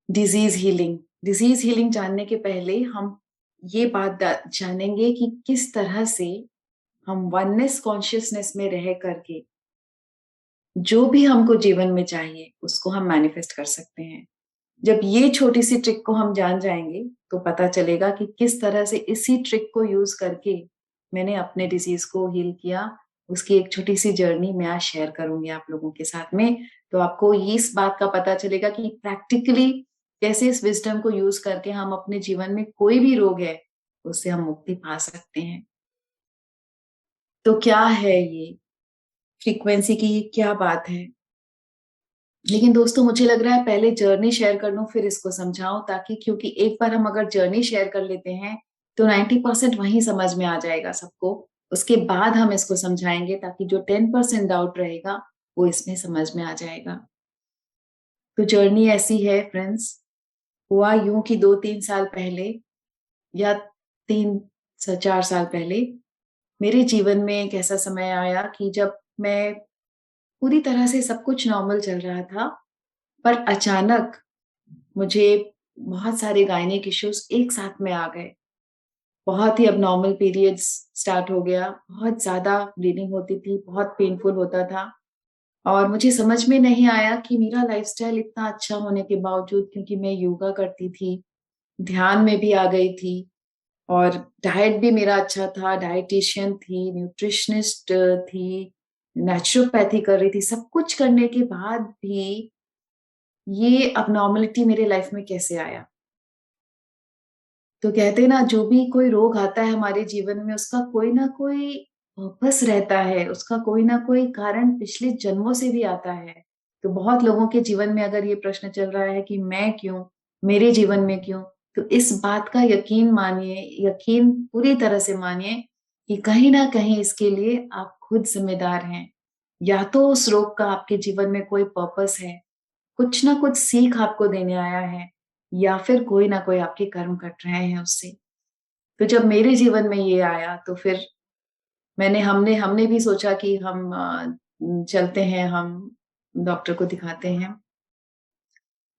Disease healing जानने के पहले हम ये बात जानेंगे कि किस तरह से हम वननेस कॉन्शियसनेस में रह करके जो भी हमको जीवन में चाहिए उसको हम मैनिफेस्ट कर सकते हैं। जब ये छोटी सी ट्रिक को हम जान जाएंगे तो पता चलेगा कि किस तरह से इसी ट्रिक को यूज करके मैंने अपने डिजीज को हील किया। उसकी एक छोटी सी जर्नी मैं आज शेयर करूंगी आप लोगों के साथ में। तो आपको इस बात का पता चलेगा कि प्रैक्टिकली कैसे इस विजडम को यूज करके हम अपने जीवन में कोई भी रोग है उससे हम मुक्ति पा सकते हैं। तो क्या है ये फ्रीक्वेंसी की, ये क्या बात है? लेकिन दोस्तों मुझे लग रहा है पहले जर्नी शेयर कर लूं फिर इसको समझाऊं, ताकि क्योंकि एक बार हम अगर जर्नी शेयर कर लेते हैं तो 90% वहीं समझ में आ जाएगा सबको। उसके बाद हम इसको समझाएंगे ताकि जो 10% डाउट रहेगा वो इसमें समझ में आ जाएगा। तो जर्नी ऐसी है फ्रेंड्स। हुआ यूं कि 2-3 साल पहले या 3 से 4 साल पहले मेरे जीवन में एक ऐसा समय आया कि जब मैं पूरी तरह से सब कुछ नॉर्मल चल रहा था, पर अचानक मुझे बहुत सारे गायनिक इश्यूज एक साथ में आ गए। बहुत ही अबनॉर्मल पीरियड्स स्टार्ट हो गया, बहुत ज़्यादा ब्लीडिंग होती थी, बहुत पेनफुल होता था। और मुझे समझ में नहीं आया कि मेरा लाइफ़स्टाइल इतना अच्छा होने के बावजूद, क्योंकि मैं योगा करती थी, ध्यान में भी आ गई थी और डाइट भी मेरा अच्छा था, डायटीशियन थी, न्यूट्रिशनिस्ट थी, नेचुरोपैथी कर रही थी, सब कुछ करने के बाद भी ये अबनॉर्मलिटी मेरे लाइफ़ में कैसे आया? तो कहते हैं ना, जो भी कोई रोग आता है हमारे जीवन में उसका कोई ना कोई पर्पस रहता है, उसका कोई ना कोई कारण पिछले जन्मों से भी आता है। तो बहुत लोगों के जीवन में अगर ये प्रश्न चल रहा है कि मैं क्यों? मेरे जीवन में क्यों? तो इस बात का यकीन मानिए, यकीन पूरी तरह से मानिए कि कहीं न कहीं इसके लिए आप खुद ज़िम्मेदार हैं। या तो उस रोग का आपके जीवन में कोई पर्पस है, कुछ ना कुछ सीख आपको देने आया है, या फिर कोई ना कोई आपके कर्म कट रहे हैं उससे। तो जब मेरे जीवन में ये आया तो फिर मैंने हमने हमने भी सोचा कि हम चलते हैं, हम डॉक्टर को दिखाते हैं।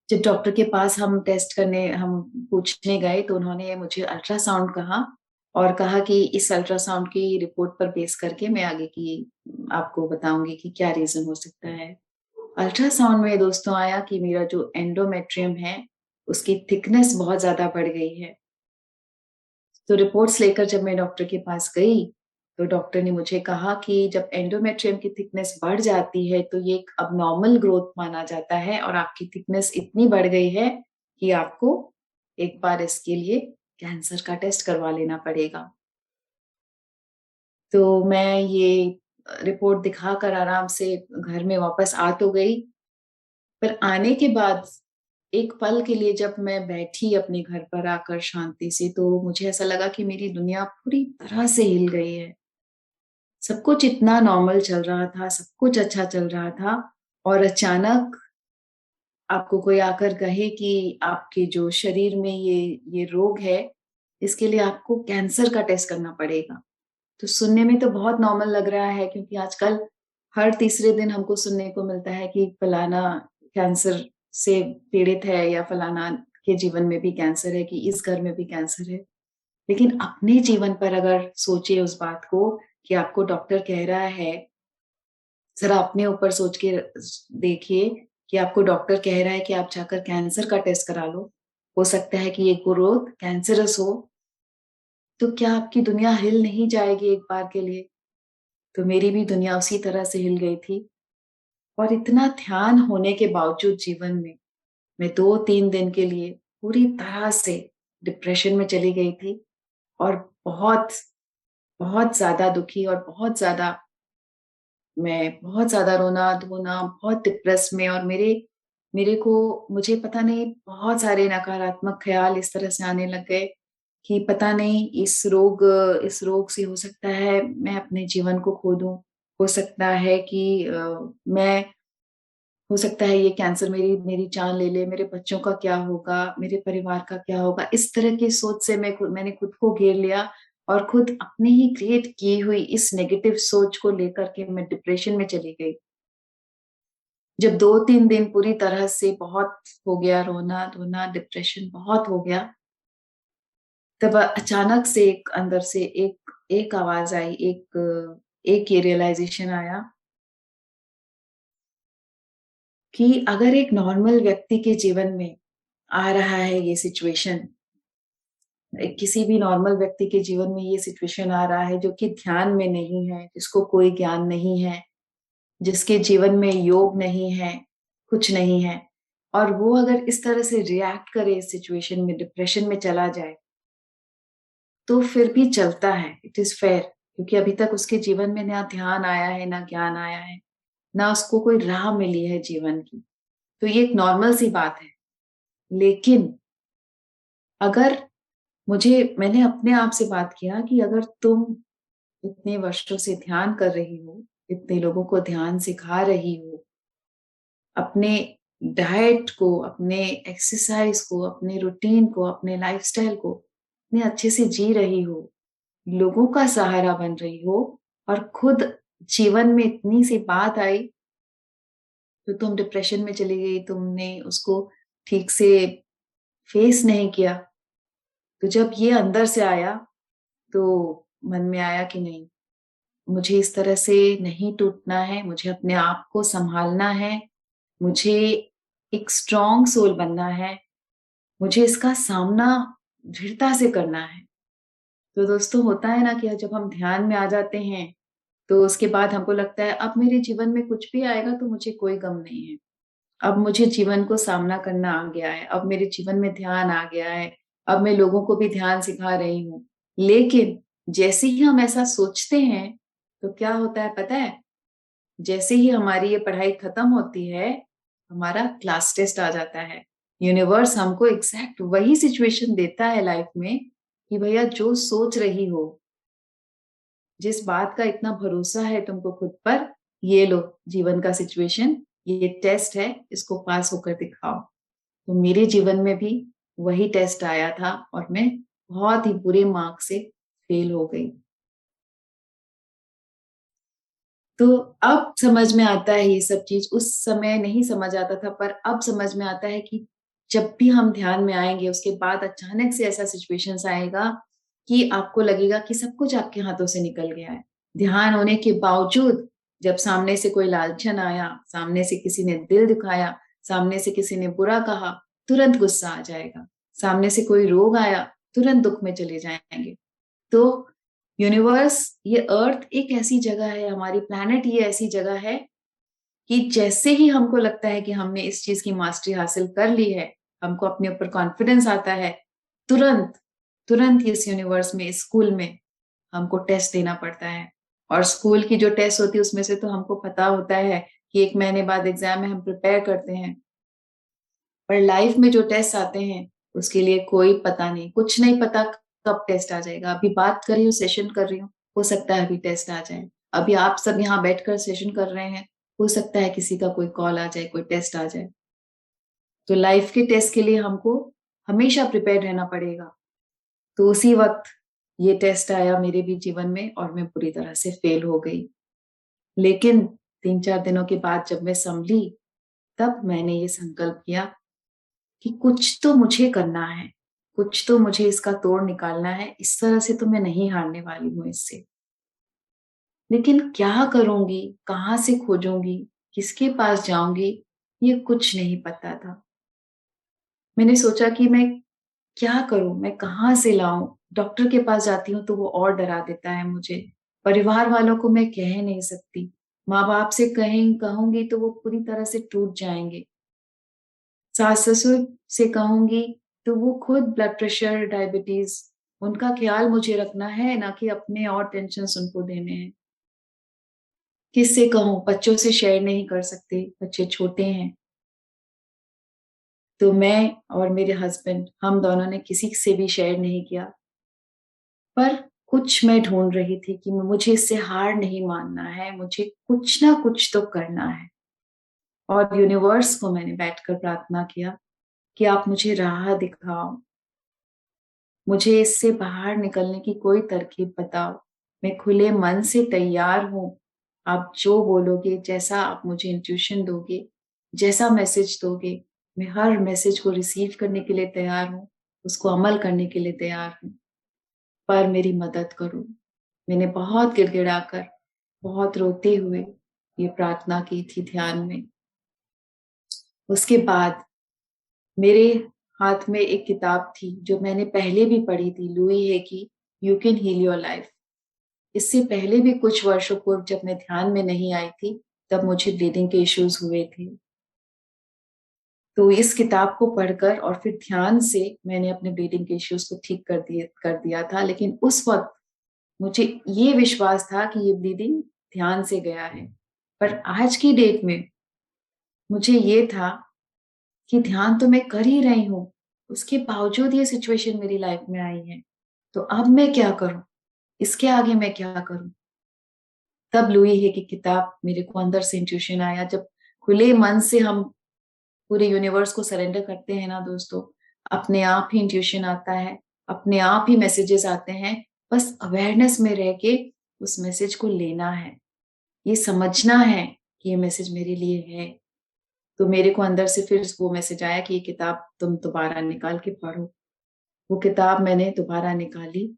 जब डॉक्टर के पास हम टेस्ट करने हम पूछने गए तो उन्होंने मुझे अल्ट्रासाउंड कहा और कहा कि इस अल्ट्रासाउंड की रिपोर्ट पर बेस करके मैं आगे की आपको बताऊँगी कि क्या रीज़न हो सकता है। अल्ट्रासाउंड में दोस्तों आया कि मेरा जो एंडोमेट्रियम है, उसकी थिकनेस बहुत ज़्यादा बढ़ गई है। तो रिपोर्ट्स लेकर जब मैं डॉक्टर के पास गई, तो डॉक्टर ने मुझे कहा कि जब एंडोमेट्रियम की थिकनेस बढ़ जाती है, तो ये एक अबनॉर्मल ग्रोथ माना जाता है और आपकी थिकनेस इतनी बढ़ गई है कि आपको एक बार इसके लिए कैंसर का टेस्ट करवा लेना पड़ेगा। तो मैं ये रिपोर्ट दिखाकर आराम से घर में वापस आ तो गई, पर आने के बाद एक पल के लिए जब मैं बैठी अपने घर पर आकर शांति से, तो मुझे ऐसा लगा कि मेरी दुनिया पूरी तरह से हिल गई है। सब कुछ इतना नॉर्मल चल रहा था, सब कुछ अच्छा चल रहा था और अचानक आपको कोई आकर कहे कि आपके जो शरीर में ये रोग है, इसके लिए आपको कैंसर का टेस्ट करना पड़ेगा। तो सुनने में तो बहुत नॉर्मल लग रहा है, क्योंकि आजकल हर तीसरे दिन हमको सुनने को मिलता है कि फलाना कैंसर से पीड़ित है या फलाना के जीवन में भी कैंसर है, कि इस घर में भी कैंसर है। लेकिन अपने जीवन पर अगर सोचिए उस बात को कि आपको डॉक्टर कह रहा है, ज़रा अपने ऊपर सोच के देखिए कि आपको डॉक्टर कह रहा है कि आप जाकर कैंसर का टेस्ट करा लो। हो सकता है कि ये ग्रोथ कैंसरस हो, तो क्या आपकी दुनिया हिल नहीं जाएगी एक बार के लिए? तो मेरी भी दुनिया उसी तरह से हिल गई थी और इतना ध्यान होने के बावजूद जीवन में मैं 2-3 दिन के लिए पूरी तरह से डिप्रेशन में चली गई थी और बहुत, बहुत ज़्यादा दुखी और बहुत ज़्यादा रोना-धोना, बहुत डिप्रेस में, और मेरे मेरे को मुझे पता नहीं बहुत सारे नकारात्मक ख़्याल इस तरह से आने लग गए कि पता नहीं इस रोग से हो सकता है मैं अपने जीवन को खो दूँ। हो सकता है कि मैं हो सकता है ये कैंसर मेरी मेरी जान ले ले, मेरे बच्चों का क्या होगा, मेरे परिवार का क्या होगा? इस तरह की सोच से मैंने खुद को घेर लिया और खुद अपनी ही क्रिएट की हुई इस नेगेटिव सोच को लेकर के मैं डिप्रेशन में चली गई। जब 2-3 दिन पूरी तरह से बहुत हो गया, रोना-धोना, डिप्रेशन बहुत हो गया, तब अचानक से एक अंदर से एक एक आवाज़ आई, एक ये रियलाइज़ेशन आया कि अगर एक नॉर्मल व्यक्ति के जीवन में आ रहा है ये सिचुएशन, किसी भी नॉर्मल व्यक्ति के जीवन में ये सिचुएशन आ रहा है जो कि ध्यान में नहीं है, जिसको कोई ज्ञान नहीं है, जिसके जीवन में योग नहीं है, कुछ नहीं है, और वो अगर इस तरह से रिएक्ट करे इस सिचुएशन में, डिप्रेशन में चला जाए, तो फिर भी चलता है, इट इज़ फेयर, क्योंकि अभी तक उसके जीवन में ना ध्यान आया है, ना ज्ञान आया है, ना उसको कोई राह मिली है जीवन की। तो ये एक नॉर्मल सी बात है। लेकिन अगर मैंने अपने आप से बात किया कि अगर तुम इतने वर्षों से ध्यान कर रही हो, इतने लोगों को ध्यान सिखा रही हो, अपने डाइट को, अपने एक्सरसाइज़ को, अपने रूटीन को, अपने लाइफ़स्टाइल को इतने अच्छे से जी रही हो, लोगों का सहारा बन रही हो, और खुद जीवन में इतनी सी बात आई, तो तुम डिप्रेशन में चली गई, तुमने उसको ठीक से फेस नहीं किया। तो जब ये अंदर से आया, तो मन में आया कि नहीं, मुझे इस तरह से नहीं टूटना है, मुझे अपने आप को सँभालना है, मुझे एक स्ट्रॉन्ग सोल बनना है, मुझे इसका सामना दृढ़ता से करना है। तो दोस्तों, होता है ना कि जब हम ध्यान में आ जाते हैं, तो उसके बाद हमको लगता है अब मेरे जीवन में कुछ भी आएगा तो मुझे कोई गम नहीं है। अब मुझे जीवन को सामना करना आ गया है, अब मेरे जीवन में ध्यान आ गया है, अब मैं लोगों को भी ध्यान सिखा रही हूँ। लेकिन जैसे ही हम ऐसा सोचते हैं, तो क्या होता है पता है? जैसे ही हमारी ये पढ़ाई खत्म होती है, हमारा क्लास टेस्ट आ जाता है। यूनिवर्स हमको एग्ज़ैक्ट वही सिचुएशन देता है लाइफ़ में कि भैया जो सोच रही हो, जिस बात का इतना भरोसा है तुमको खुद पर, ये लो जीवन का सिचुएशन, ये टेस्ट है, इसको पास होकर दिखाओ। तो मेरे जीवन में भी वही टेस्ट आया था और मैं बहुत ही बुरे मार्क्स से फेल हो गई। तो अब समझ में आता है ये सब चीज़, उस समय नहीं समझ आता था, पर अब समझ में आता है कि जब भी हम ध्यान में आएँगे, उसके बाद अचानक से ऐसा सिचुएशंस आएगा कि आपको लगेगा कि सब कुछ आपके हाथों से निकल गया है। ध्यान होने के बावजूद जब सामने से कोई लालचन आया, सामने से किसी ने दिल दुखाया, सामने से किसी ने बुरा कहा, तुरंत गुस्सा आ जाएगा। सामने से कोई रोग आया, तुरंत दुःख में चले जाएँगे। तो यूनिवर्स, ये अर्थ एक ऐसी जगह है, हमारी प्लैनेट ये ऐसी जगह है कि जैसे ही हमको लगता है कि हमने इस चीज़ की मास्टरी हासिल कर ली है, हमको अपने ऊपर कॉन्फिडेंस आता है, तुरंत, तुरंत इस यूनिवर्स में, इस स्कूल में हमको टेस्ट देना पड़ता है। और स्कूल की जो टेस्ट होती है उसमें से तो हमको पता होता है कि 1 महीने बाद एग्ज़ाम है, हम प्रिपेयर करते हैं। पर लाइफ में जो टेस्ट आते हैं, उसके लिए कोई पता नहीं, कुछ नहीं पता कब टेस्ट आ जाएगा। अभी बात कर रही हूँ, सेशन कर रही हूँ, हो सकता है अभी टेस्ट आ जाए। अभी आप सब यहाँ बैठकर सेशन कर रहे हैं, हो सकता है किसी का कोई कॉल आ जाए, कोई टेस्ट आ जाए। तो लाइफ के टेस्ट के लिए हमको हमेशा प्रिपेयर रहना पड़ेगा। तो उसी वक़्त ये टेस्ट आया मेरे भी जीवन में और मैं पूरी तरह से फेल हो गई। लेकिन 3-4 दिनों के बाद जब मैं सँभली, तब मैंने ये संकल्प किया कि कुछ तो मुझे करना है, कुछ तो मुझे इसका तोड़ निकालना है, इस तरह से तो मैं नहीं हारने वाली हूँ इससे। लेकिन क्या करूँगी, कहाँ से खोजूँगी, किसके पास जाऊँगी, ये कुछ नहीं पता था। मैंने सोचा कि मैं क्या करूँ, मैं कहाँ से लाऊँ? डॉक्टर के पास जाती हूँ तो वो और डरा देता है मुझे। परिवार वालों को मैं कह नहीं सकती, माँ-बाप से कहूँगी तो वो पूरी तरह से टूट जाएँगे। सास-ससुर से कहूँगी, तो वो खुद ब्लड प्रेशर, डायबिटीज़, उनका ख़्याल मुझे रखना है, ना कि अपने और टेंशन्स उनको देने हैं। किससे कहूँ? बच्चों से शेयर नहीं कर सकते, बच्चे छोटे हैं। तो मैं और मेरे हस्बैंड, हम दोनों ने किसी से भी शेयर नहीं किया। पर कुछ मैं ढूँढ रही थी कि मुझे इससे हार नहीं मानना है, मुझे कुछ ना कुछ तो करना है। और यूनिवर्स को मैंने बैठकर प्रार्थना किया कि आप मुझे राह दिखाओ। मुझे इससे बाहर निकलने की कोई तरकीब बताओ। मैं खुले मन से तैयार हूँ। आप जो बोलोगे, जैसा आप मुझे इंट्यूशन दोगे, जैसा मैसेज दोगे, मैं हर मैसेज को रिसीव करने के लिए तैयार हूँ, उसको अमल करने के लिए तैयार हूँ, पर मेरी मदद करो। मैंने बहुत गिड़गिड़ाकर, बहुत रोते हुए ये प्रार्थना की थी ध्यान में। उसके बाद मेरे हाथ में एक किताब थी जो मैंने पहले भी पढ़ी थी, लुई है की you can heal your life. इससे पहले भी कुछ वर्षों पूर्व जब मैं ध्यान में नहीं आई थी, तब मुझे ब्लीडिंग के इश्यूज हुए थे। तो इस किताब को पढ़कर और फिर ध्यान से मैंने अपने ब्लीडिंग के इश्यूज को ठीक कर दिया था। लेकिन उस वक़्त मुझे ये विश्वास था कि ये ब्लीडिंग ध्यान से गया है। पर आज की डेट में मुझे ये था कि ध्यान तो मैं कर ही रही हूँ, उसके बावजूद ये सिचुएशन मेरी लाइफ में आई है। तो अब मैं क्या करूँ? इसके आगे मैं क्या करूँ? तब लुई है की किताब मेरे को अंदर से इंट्यूशन आया। जब खुले मन से हम पूरे यूनिवर्स को सरेंडर करते हैं ना दोस्तों, अपने आप ही इंट्यूशन आता है, अपने आप ही मैसेजेस आते हैं। बस अवेयरनेस में रह के उस मैसेज को लेना है, ये समझना है कि ये मैसेज मेरे लिए है। तो मेरे को अंदर से फिर वो मैसेज आया कि ये किताब तुम दोबारा निकाल के पढ़ो। वो किताब मैंने दोबारा निकाली।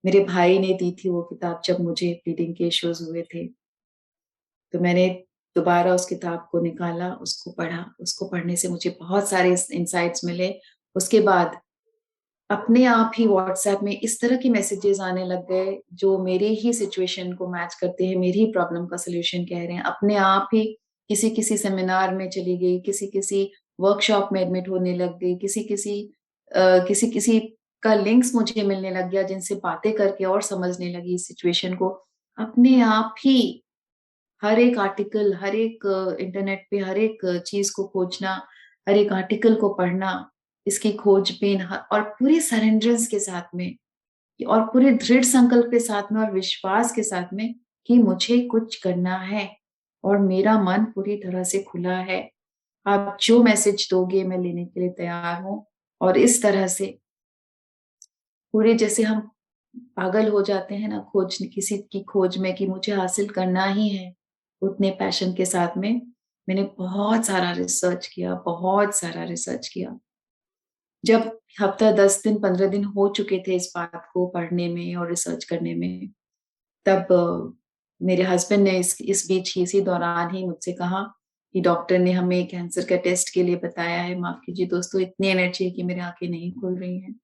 मेरे भाई ने दी थी वो किताब जब मुझे ब्लीडिंग के इश्यूज हुए थे। तो मैंने दोबारा उस किताब को निकाला, उसको पढ़ा। उसको पढ़ने से मुझे बहुत सारे इनसाइट्स मिले। उसके बाद अपने आप ही व्हाट्सएप में इस तरह के मैसेजेस आने लग गए, जो मेरी ही सिचुएशन को मैच करते हैं, मेरी ही प्रॉब्लम का सॉल्यूशन कह रहे हैं। अपने आप ही किसी-किसी सेमिनार में चली गई, किसी-किसी वर्कशॉप में एडमिट होने लग गई, किसी-किसी का लिंक्स मुझे मिलने लग गया, जिनसे बातें करके और समझने लगी इस सिचुएशन को। अपने आप ही हर एक आर्टिकल, हर एक इंटरनेट पे हर एक चीज़ को खोजना, हर एक आर्टिकल को पढ़ना, इसकी खोजबीन और पूरी सरेंडरेंस के साथ में और पूरे दृढ़ संकल्प के साथ में और विश्वास के साथ में कि मुझे कुछ करना है और मेरा मन पूरी तरह से खुला है। आप जो मैसेज दोगे मैं लेने के लिए तैयार हूँ और इस तरह से पूरे जैसे हम पागल हो जाते हैं ना खोज किसी की खोज में कि मुझे हासिल करना ही है, उतने पैशन के साथ में मैंने बहुत सारा रिसर्च किया, बहुत सारा रिसर्च किया। जब हफ्ता 10 दिन, 15 दिन हो चुके थे इस बात को पढ़ने में और रिसर्च करने में, तब मेरे हस्बैंड ने इस बीच ही इसी दौरान ही मुझसे कहा कि डॉक्टर ने हमें कैंसर के टेस्ट के लिए बताया है। माफ़ कीजिए दोस्तों, इतनी एनर्जी है कि मेरी आँखें नहीं खुल रही हैं।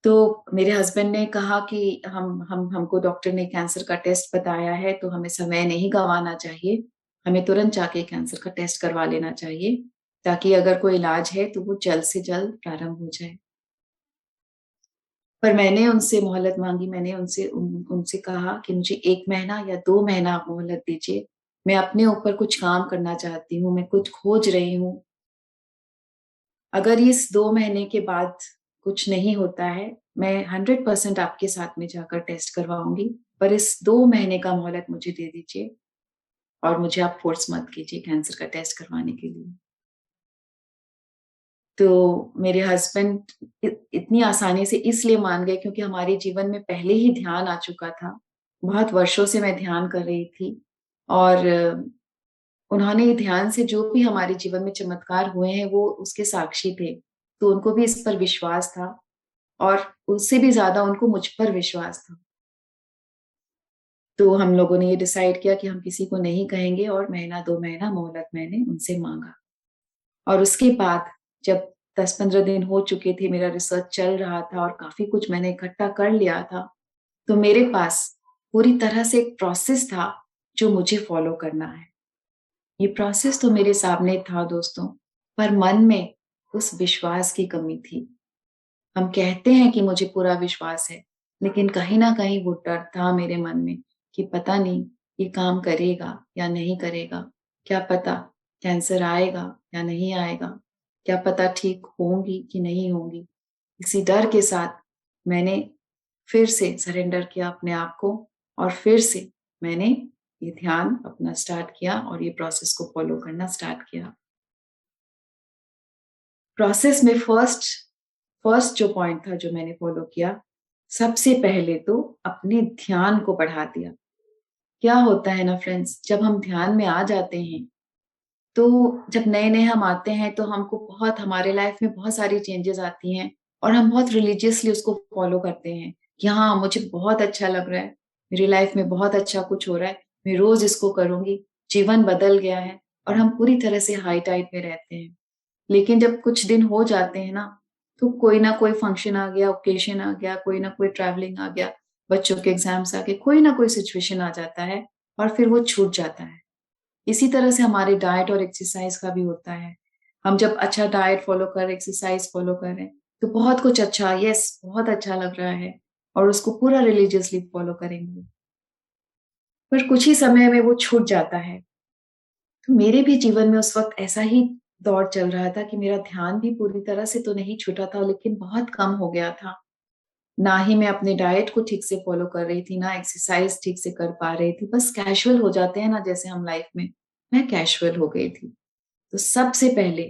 तो मेरे हस्बैंड ने कहा कि हमको डॉक्टर ने कैंसर का टेस्ट बताया है, तो हमें समय नहीं गँवाना चाहिए। हमें तुरंत जाके कैंसर का टेस्ट करवा लेना चाहिए, ताकि अगर कोई इलाज है, तो वो जल्द से जल्द प्रारंभ हो जाए। पर मैंने उनसे मोहलत माँगी, मैंने उनसे कहा कि मुझे 1 महीना या 2 महीना आप मोहलत दीजिए। मैं अपने ऊपर कुछ काम करना चाहती हूँ, मैं कुछ खोज रही हूँ। अगर इस 2 महीने के बाद कुछ नहीं होता है, मैं 100% आपके साथ में जाकर टेस्ट करवाऊँगी, पर इस 2 महीने का मोहलत मुझे दे दीजिए और मुझे आप फ़ोर्स मत कीजिए कैंसर का टेस्ट करवाने के लिए। तो मेरे हस्बैंड इतनी आसानी से इसलिए मान गए क्योंकि हमारे जीवन में पहले ही ध्यान आ चुका था। बहुत वर्षों से मैं ध्यान कर रही थी और उन्होंने ध्यान से जो भी हमारे जीवन में चमत्कार हुए हैं, वो उसके साक्षी थे। तो उनको भी इस पर विश्वास था और उससे भी ज़्यादा उनको मुझ पर विश्वास था। तो हम लोगों ने ये डिसाइड किया कि हम किसी को नहीं कहेंगे और महीना 2 महीना मोहलत मैंने उनसे माँगा। और उसके बाद जब 10-15 दिन हो चुके थे, मेरा रिसर्च चल रहा था और काफ़ी कुछ मैंने इकट्ठा कर लिया था, तो मेरे पास पूरी तरह से एक प्रोसेस था, जो मुझे फ़ॉलो करना है। ये प्रोसेस तो मेरे सामने था दोस्तों, पर मन में उस विश्वास की कमी थी। हम कहते हैं कि मुझे पूरा विश्वास है, लेकिन कहीं न कहीं वो डर था मेरे मन में कि पता नहीं ये काम करेगा या नहीं करेगा? क्या पता कैंसर आएगा या नहीं आएगा? क्या पता ठीक होंगी कि नहीं होंगी? इसी डर के साथ मैंने फिर से सरेंडर किया अपने आप को और फिर से मैंने ये ध्यान अपना स्टार्ट किया और ये प्रोसेस को फ़ॉलो करना स्टार्ट किया। प्रोसेस में फर्स्ट जो पॉइंट था जो मैंने फ़ॉलो किया, सबसे पहले तो अपने ध्यान को बढ़ा दिया। क्या होता है ना फ्रेंड्स, जब हम ध्यान में आ जाते हैं, तो जब नए-नए हम आते हैं तो हमको बहुत हमारे लाइफ में बहुत सारी चेंजेस आती हैं और हम बहुत रिलीजियसली उसको फॉलो करते हैं कि हाँ, मुझे बहुत अच्छा लग रहा है, मेरी लाइफ में बहुत अच्छा कुछ हो रहा है, मैं रोज़ इसको करूँगी, जीवन बदल गया है और हम पूरी तरह से हाई टाइड में रहते हैं। लेकिन जब कुछ दिन हो जाते हैं ना, तो कोई ना कोई फंक्शन आ गया, ओकेशन आ गया, कोई ना कोई ट्रैवलिंग आ गया, बच्चों के एग्ज़ाम्स आ गए, कोई ना कोई सिचुएशन आ जाता है और फिर वो छूट जाता है। इसी तरह से हमारे डाइट और एक्सरसाइज का भी होता है। हम जब अच्छा डाइट फ़ॉलो कर रहे, एक्सरसाइज फ़ॉलो कर रहे हैं, तो बहुत कुछ अच्छा यस बहुत अच्छा लग रहा है और उसको पूरा रिलीजियसली फ़ॉलो करेंगे। पर कुछ ही समय में वो छूट जाता है। तो मेरे भी जीवन में उस वक़्त ऐसा ही दौर चल रहा था कि मेरा ध्यान भी पूरी तरह से तो नहीं छूटा था, लेकिन बहुत कम हो गया था। ना ही मैं अपने डाइट को ठीक से फ़ॉलो कर रही थी, ना एक्सरसाइज ठीक से कर पा रही थी। बस कैज़ुअल हो जाते हैं ना जैसे हम लाइफ़ में, मैं कैज़ुअल हो गई थी। तो सबसे पहले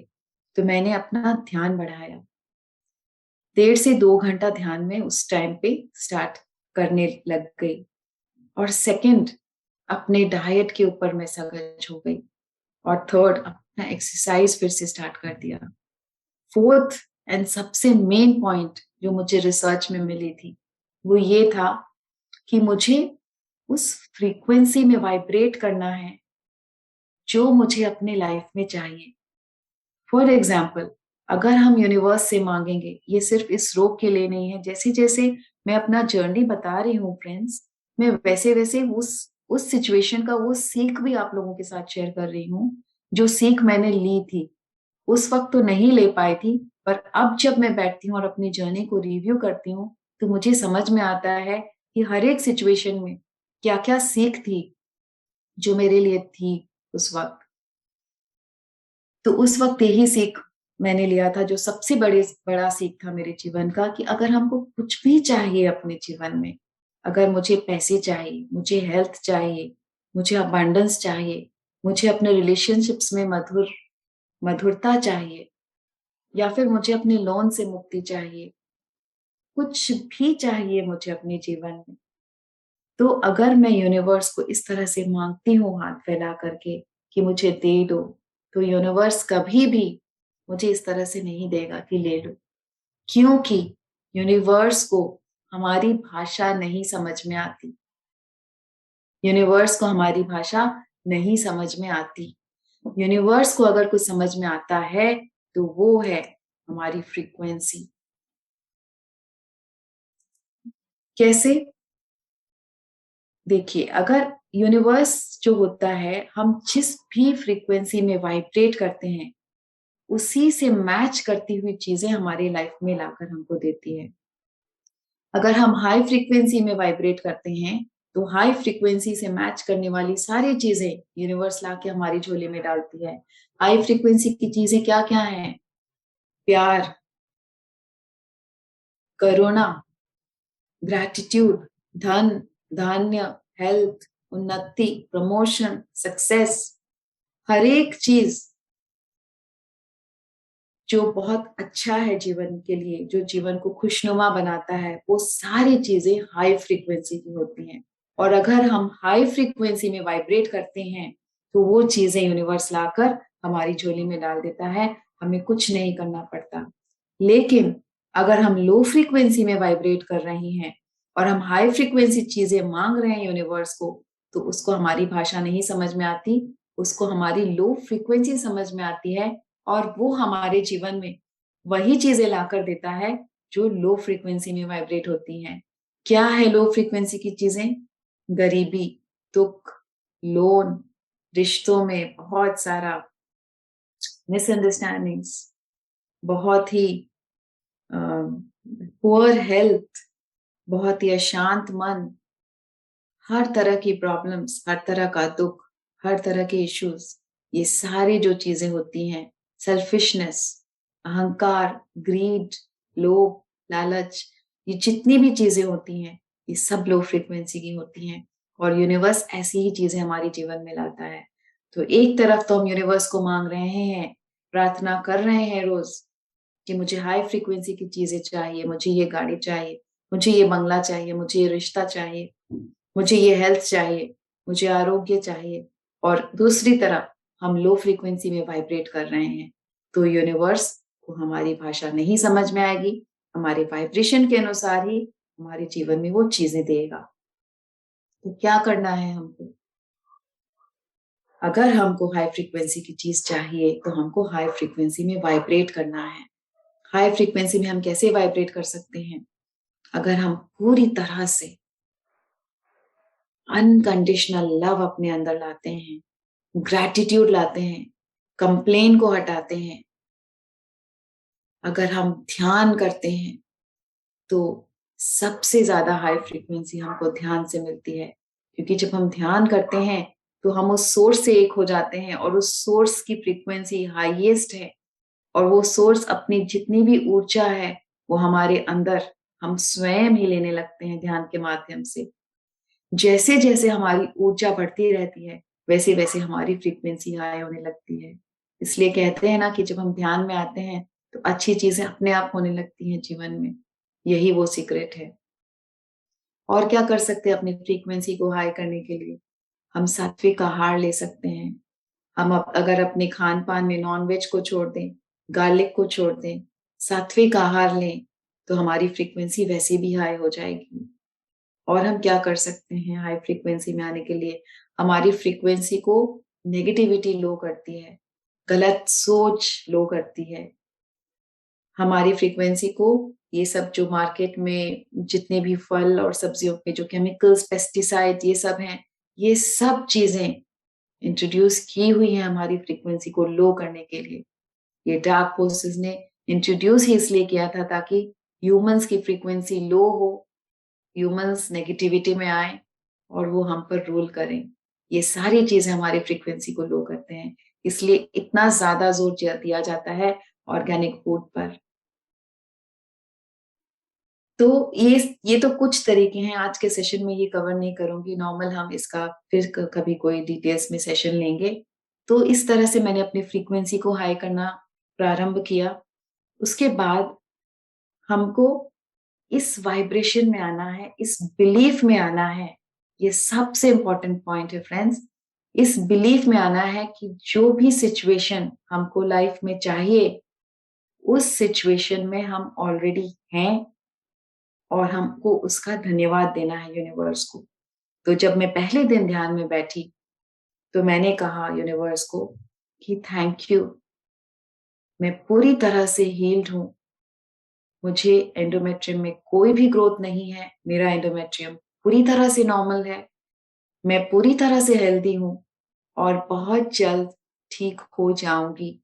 तो मैंने अपना ध्यान बढ़ाया। 1.5 से 2 घंटा ध्यान में उस टाइम पे स्टार्ट करने लग गई और सेकंड अपने डाइट के ऊपर मैं सजग हो गई और थर्ड अपना एक्सरसाइज फिर से स्टार्ट कर दिया। फोर्थ एंड सबसे मेन पॉइंट जो मुझे रिसर्च में मिली थी, वो ये था कि मुझे उस फ्रीक्वेंसी में वाइब्रेट करना है जो मुझे अपने लाइफ में चाहिए। फॉर एग्जाम्पल, अगर हम यूनिवर्स से मांगेंगे, ये सिर्फ इस रोग के लिए नहीं है, जैसे जैसे मैं अपना जर्नी बता रही हूँ फ्रेंड्स, मैं वैसे वैसे उस सिचुएशन का वो सीख भी आप लोगों के साथ शेयर कर रही हूँ, जो सीख मैंने ली थी। उस वक्त तो नहीं ले पाई थी, पर अब जब मैं बैठती हूँ और अपनी जर्नी को रिव्यू करती हूँ, तो मुझे समझ में आता है कि हर एक सिचुएशन में क्या क्या सीख थी जो मेरे लिए थी उस वक्त। तो उस वक़्त यही सीख मैंने लिया था, जो सबसे बड़ा सीख था मेरे जीवन का, कि अगर हमको कुछ भी चाहिए अपने जीवन में, अगर मुझे पैसे चाहिए, मुझे हेल्थ चाहिए, मुझे अबंडेंस चाहिए, मुझे अपने रिलेशनशिप्स में मधुरता चाहिए या फिर मुझे अपने लोन से मुक्ति चाहिए, कुछ भी चाहिए मुझे अपने जीवन में, तो अगर मैं यूनिवर्स को इस तरह से माँगती हूँ हाथ फैला करके कि मुझे दे दो, तो यूनिवर्स कभी भी मुझे इस तरह से नहीं देगा कि ले लो। क्योंकि यूनिवर्स को हमारी भाषा नहीं समझ में आती। यूनिवर्स को हमारी भाषा नहीं समझ में आती। यूनिवर्स को अगर कुछ समझ में आता है, तो वो है हमारी फ्रीक्वेंसी। कैसे? देखिए, अगर यूनिवर्स जो होता है, हम जिस भी फ्रीक्वेंसी में वाइब्रेट करते हैं, उसी से मैच करती हुई चीज़ें हमारी लाइफ में लाकर हमको देती है। अगर हम हाई फ्रीक्वेंसी में वाइब्रेट करते हैं, तो हाई फ्रीक्वेंसी से मैच करने वाली सारी चीज़ें यूनिवर्स लाके हमारी झोली में डालती है। हाई फ्रीक्वेंसी की चीज़ें क्या-क्या हैं? प्यार, करुणा, ग्रैटिट्यूड, धन, धान्य, हेल्थ, उन्नति, प्रमोशन, सक्सेस, हर एक चीज़ जो बहुत अच्छा है जीवन के लिए, जो जीवन को खुशनुमा बनाता है, वो सारी चीज़ें हाई फ्रीक्वेंसी की होती हैं। और अगर हम हाई फ्रीक्वेंसी में वाइब्रेट करते हैं, तो वो चीज़ें यूनिवर्स लाकर हमारी झोली में डाल देता है, हमें कुछ नहीं करना पड़ता। लेकिन अगर हम लो फ्रीक्वेंसी में वाइब्रेट कर रहे हैं और हम हाई फ्रीक्वेंसी चीज़ें माँग रहे हैं यूनिवर्स को, तो उसको हमारी भाषा नहीं समझ में आती, उसको हमारी लो फ्रीक्वेंसी समझ में आती है और वो हमारे जीवन में वही चीज़ें लाकर देता है, जो लो फ्रीक्वेंसी में वाइब्रेट होती हैं। क्या है लो फ्रीक्वेंसी की चीज़ें? गरीबी, दुःख, लोन, रिश्तों में बहुत सारा मिसअंडरस्टैंडिंग्स, बहुत ही अ, पुअर हेल्थ, बहुत ही अशांत मन, हर तरह की प्रॉब्लम्स, हर तरह का दुःख, हर तरह के इश्यूज़, ये सारी जो चीज़ें होती हैं, सेल्फिशनेस, अहंकार, ग्रीड, लोभ, लालच, ये जितनी भी चीज़ें होती हैं, ये सब लो फ्रीक्वेंसी की होती हैं और यूनिवर्स ऐसी ही चीज़ें हमारे जीवन में लाता है। तो एक तरफ तो हम यूनिवर्स को माँग रहे हैं, प्रार्थना कर रहे हैं रोज़ कि मुझे हाई फ्रीक्वेंसी की चीज़ें चाहिए, मुझे ये गाड़ी चाहिए, मुझे ये बंगला चाहिए, मुझे ये रिश्ता चाहिए, मुझे ये हेल्थ चाहिए, मुझे आरोग्य चाहिए, और दूसरी तरफ हम लो फ्रीक्वेंसी में वाइब्रेट कर रहे हैं, तो यूनिवर्स को हमारी भाषा नहीं समझ में आएगी, हमारे वाइब्रेशन के अनुसार ही हमारे जीवन में वो चीजें देगा। तो क्या करना है हमको? अगर हमको हाई फ्रीक्वेंसी की चीज चाहिए तो हमको हाई फ्रीक्वेंसी में वाइब्रेट करना है। हाई फ्रीक्वेंसी में हम कैसे वाइब्रेट कर सकते हैं? अगर हम पूरी तरह से अनकंडीशनल लव अपने अंदर लाते हैं, ग्रैटिट्यूड लाते हैं, कंप्लेन को हटाते हैं, अगर हम ध्यान करते हैं, तो सबसे ज़्यादा हाई फ्रीक्वेंसी हमको ध्यान से मिलती है। क्योंकि जब हम ध्यान करते हैं, तो हम उस सोर्स से एक हो जाते हैं और उस सोर्स की फ्रीक्वेंसी हाईएस्ट है, और वो सोर्स अपनी जितनी भी ऊर्जा है, वो हमारे अंदर हम स्वयं ही लेने लगते हैं ध्यान के माध्यम से। जैसे-जैसे हमारी ऊर्जा बढ़ती रहती है, वैसे-वैसे हमारी फ्रीक्वेंसी हाई होने लगती है। इसलिए कहते हैं ना कि जब हम ध्यान में आते हैं, तो अच्छी चीज़ें अपने आप होने लगती हैं जीवन में। यही वो सीक्रेट है। और क्या कर सकते हैं अपनी फ्रीक्वेंसी को हाई करने के लिए? हम सात्विक आहार ले सकते हैं। हम अगर अपने खान-पान में नॉन-वेज को छोड़ दें, गार्लिक को छोड़ दें, सात्विक आहार लें, तो हमारी फ्रीक्वेंसी वैसे भी हाई हो जाएगी। और हम क्या कर सकते हैं हाई फ्रीक्वेंसी में आने के लिए? हमारी फ्रीक्वेंसी को नेगेटिविटी लो करती है, गलत सोच लो करती है। हमारी फ्रीक्वेंसी को ये सब जो मार्केट में जितने भी फल और सब्जियों पे जो केमिकल्स, पेस्टिसाइड ये सब हैं, ये सब चीज़ें इंट्रोड्यूस की हुई हैं हमारी फ्रीक्वेंसी को लो करने के लिए। ये डार्क फोर्सेस ने इंट्रोड्यूस ही इसलिए किया था ताकि ह्यूमन्स की फ्रीक्वेंसी लो हो, ह्यूमन्स नेगेटिविटी में आएँ और वो हम पर रूल करें। ये सारी चीज़ें हमारी फ्रीक्वेंसी को लो करते हैं। इसलिए इतना ज़्यादा ज़ोर दिया जाता है ऑर्गेनिक फूड पर। तो ये तो कुछ तरीके हैं, आज के सेशन में ये कवर नहीं करूँगी, नॉर्मल हम इसका फिर क कभी कोई डिटेल्स में सेशन लेंगे। तो इस तरह से मैंने अपनी फ्रीक्वेंसी को हाई करना प्रारंभ किया। उसके बाद हमको इस वाइब्रेशन में आना है, इस बिलीफ में आना है। ये सबसे इम्पोर्टेंट पॉइंट है फ्रेंड्स। इस बिलीफ में आना है कि जो भी सिचुएशन हमको लाइफ में चाहिए, उस सिचुएशन में हम ऑलरेडी हैं, और हमको उसका धन्यवाद देना है यूनिवर्स को। तो जब मैं पहले दिन ध्यान में बैठी, तो मैंने कहा यूनिवर्स को कि थैंक यू, मैं पूरी तरह से हील्ड हूँ। मुझे एंडोमेट्रियम में कोई भी ग्रोथ नहीं है, मेरा एंडोमेट्रियम पूरी तरह से नॉर्मल है, मैं पूरी तरह से हेल्दी हूँ और बहुत जल्द ठीक हो जाऊँगी।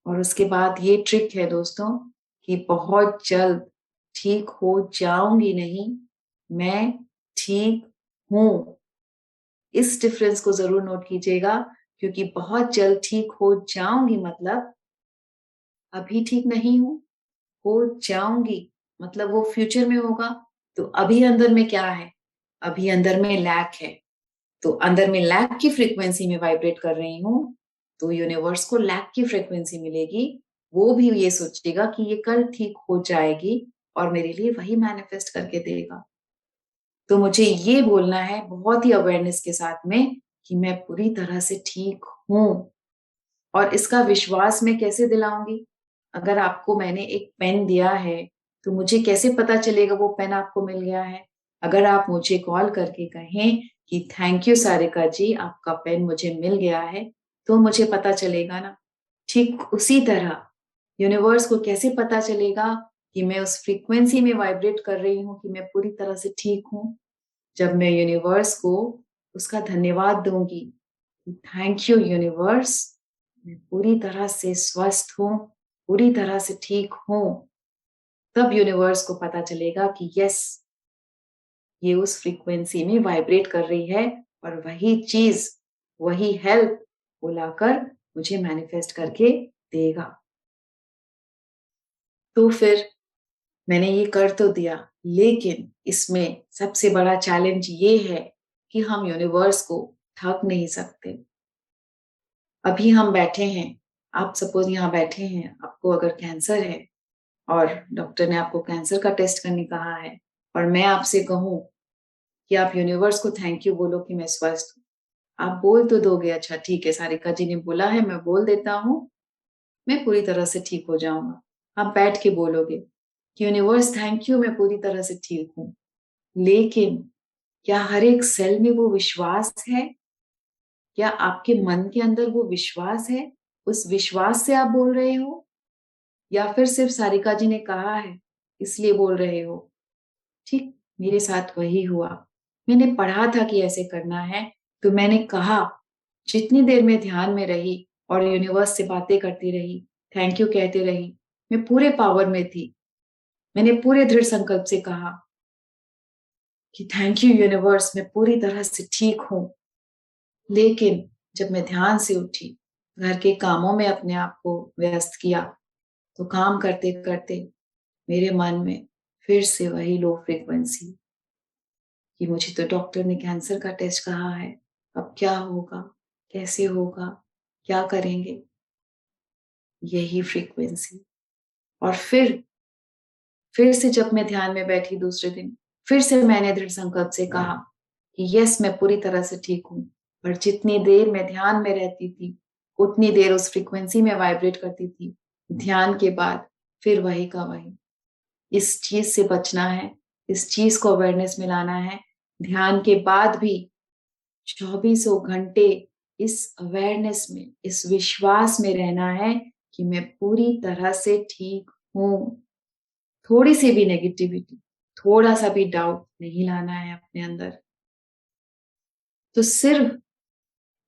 और उसके बाद ये ट्रिक है दोस्तों, कि बहुत जल्द ठीक हो जाऊँगी नहीं, मैं ठीक हूँ। इस डिफरेंस को ज़रूर नोट कीजिएगा, क्योंकि बहुत जल्द ठीक हो जाऊँगी मतलब अभी ठीक नहीं हूँ, हो जाऊँगी मतलब वो फ्यूचर में होगा। तो अभी अंदर में क्या है? अभी अंदर में लैक है। तो अंदर में लैक की फ्रीक्वेंसी में वाइब्रेट कर रही हूँ, तो यूनिवर्स को लैक की फ्रीक्वेंसी मिलेगी। वो भी ये सोचेगा कि ये कल ठीक हो जाएगी और मेरे लिए वही मैनिफेस्ट करके देगा। तो मुझे ये बोलना है बहुत ही अवेयरनेस के साथ में कि मैं पूरी तरह से ठीक हूँ। और इसका विश्वास मैं कैसे दिलाऊँगी? अगर आपको मैंने एक पेन दिया है, तो मुझे कैसे पता चलेगा वो पेन आपको मिल गया है? अगर आप मुझे कॉल करके कहें कि थैंक यू सारिका जी, आपका पेन मुझे मिल गया है, तो मुझे पता चलेगा ना। ठीक उसी तरह यूनिवर्स को कैसे पता चलेगा कि मैं उस फ्रीक्वेंसी में वाइब्रेट कर रही हूँ कि मैं पूरी तरह से ठीक हूँ? जब मैं यूनिवर्स को उसका धन्यवाद दूँगी, थैंक यू यूनिवर्स, मैं पूरी तरह से स्वस्थ हूँ, पूरी तरह से ठीक हूँ। तब यूनिवर्स को पता चलेगा कि यस, ये उस फ्रीक्वेंसी में वाइब्रेट कर रही है और वही चीज़, वही हेल्प वो लाकर मुझे मैनिफेस्ट करके देगा। तो फिर मैंने ये कर तो दिया, लेकिन इसमें सबसे बड़ा चैलेंज ये है कि हम यूनिवर्स को ठग नहीं सकते। अभी हम बैठे हैं, आप सपोज़ यहाँ बैठे हैं, आपको अगर कैंसर है और डॉक्टर ने आपको कैंसर का टेस्ट करने कहा है, और मैं आपसे कहूँ कि आप यूनिवर्स को थैंक यू बोलो कि मैं स्वस्थ हूँ। आप बोल तो दोगे, अच्छा ठीक है, सारिका जी ने बोला है, मैं बोल देता हूँ, मैं पूरी तरह से ठीक हो जाऊँगा। आप बैठ के बोलोगे कि यूनिवर्स थैंक यू, मैं पूरी तरह से ठीक हूँ। लेकिन क्या हर एक सेल में वो विश्वास है? क्या आपके मन के अंदर वो विश्वास है? उस विश्वास से आप बोल रहे हो? या फिर सिर्फ सारिका जी ने कहा है, इसलिए बोल रहे हो? ठीक, मेरे साथ वही हुआ। मैंने पढ़ा था कि ऐसे करना है, तो मैंने कहा, जितनी देर मैं ध्यान में रही और यूनिवर्स से बातें करती रही, थैंक यू कहते रही, मैं पूरे पावर में थी। मैंने पूरे दृढ़ संकल्प से कहा कि थैंक यू यूनिवर्स, मैं पूरी तरह से ठीक हूँ। लेकिन जब मैं ध्यान से उठी, घर के कामों में अपने आप को व्यस्त किया, तो काम करते-करते मेरे मन में फिर से वही लो फ्रीक्वेंसी कि मुझे तो डॉक्टर ने कैंसर का टेस्ट कहा है, अब क्या होगा? कैसे होगा? क्या करेंगे? यही फ्रीक्वेंसी। और फिर से जब मैं ध्यान में बैठी दूसरे दिन, फिर से मैंने दृढ़ संकल्प से कहा कि यस, मैं पूरी तरह से ठीक हूँ। पर जितनी देर मैं ध्यान में रहती थी, उतनी देर उस फ्रीक्वेंसी में वाइब्रेट करती थी। ध्यान के बाद फिर वही का वही। इस चीज़ से बचना है, इस चीज़ को अवेयरनेस में लाना है। ध्यान के बाद भी चौबीसों घंटे इस अवेयरनेस में, इस विश्वास में रहना है कि मैं पूरी तरह से ठीक हूँ। थोड़ी-सी भी नेगेटिविटी, थोड़ा-सा भी डाउट नहीं लाना है अपने अंदर। तो सिर्फ़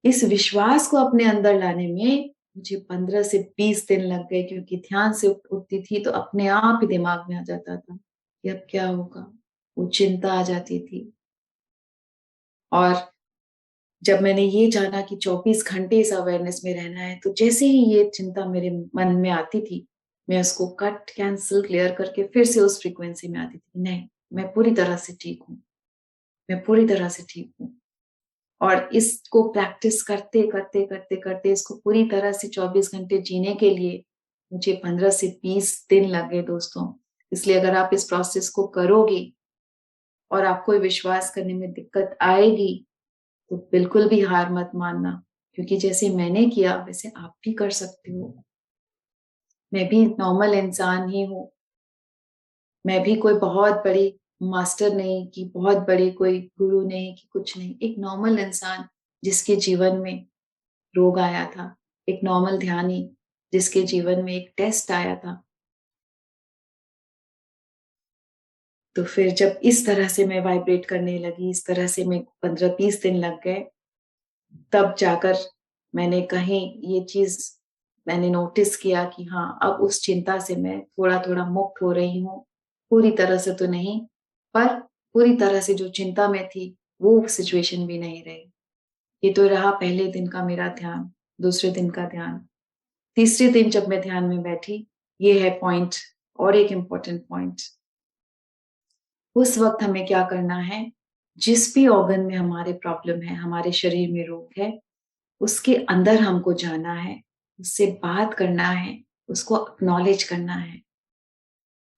इस विश्वास को अपने अंदर लाने में मुझे 15 से 20 दिन लग गए, क्योंकि ध्यान से उठती थी तो अपने आप ही दिमाग में आ जाता था कि अब क्या होगा? वो चिंता आ जाती थी। और जब मैंने ये जाना कि 24 घंटे इस अवेयरनेस में रहना है, तो जैसे ही ये चिंता मेरे मन में आती थी, मैं उसको कट, कैंसल, क्लियर करके फिर से उस फ्रीक्वेंसी में आती थी। नहीं, मैं पूरी तरह से ठीक हूँ, मैं पूरी तरह से ठीक हूँ। और इसको प्रैक्टिस करते इसको पूरी तरह से 24 घंटे जीने के लिए मुझे 15 से 20 दिन लगे दोस्तों। इसलिए अगर आप इस प्रोसेस को करोगे और आपको ये विश्वास करने में दिक्कत आएगी, तो बिल्कुल भी हार मत मानना, क्योंकि जैसे मैंने किया वैसे आप भी कर सकते हो। मैं भी नॉर्मल इंसान ही हूँ। मैं भी कोई बहुत बड़ी मास्टर नहीं, कि बहुत बड़ी कोई गुरु नहीं, कि कुछ नहीं। एक नॉर्मल इंसान जिसके जीवन में रोग आया था, एक नॉर्मल ध्यानी जिसके जीवन में एक टेस्ट आया था। तो फिर जब इस तरह से मैं वाइब्रेट करने लगी, इस तरह से मेरे को 15-20 दिन लग गए, तब जाकर मैंने कहीं ये चीज़ मैंने नोटिस किया कि हाँ, अब उस चिंता से मैं थोड़ा-थोड़ा मुक्त हो रही हूँ। पूरी तरह से तो नहीं, पर पूरी तरह से जो चिंता में थी, वो सिचुएशन भी नहीं रही। ये तो रहा पहले दिन का मेरा ध्यान, दूसरे दिन का ध्यान। तीसरे दिन जब मैं ध्यान में बैठी, ये है पॉइंट, और एक इम्पोर्टेंट पॉइंट। उस वक़्त हमें क्या करना है, जिस भी ऑर्गन में हमारे प्रॉब्लम है, हमारे शरीर में रोग है, उसके अंदर हमको जाना है, उससे बात करना है, उसको एक्नॉलेज करना है।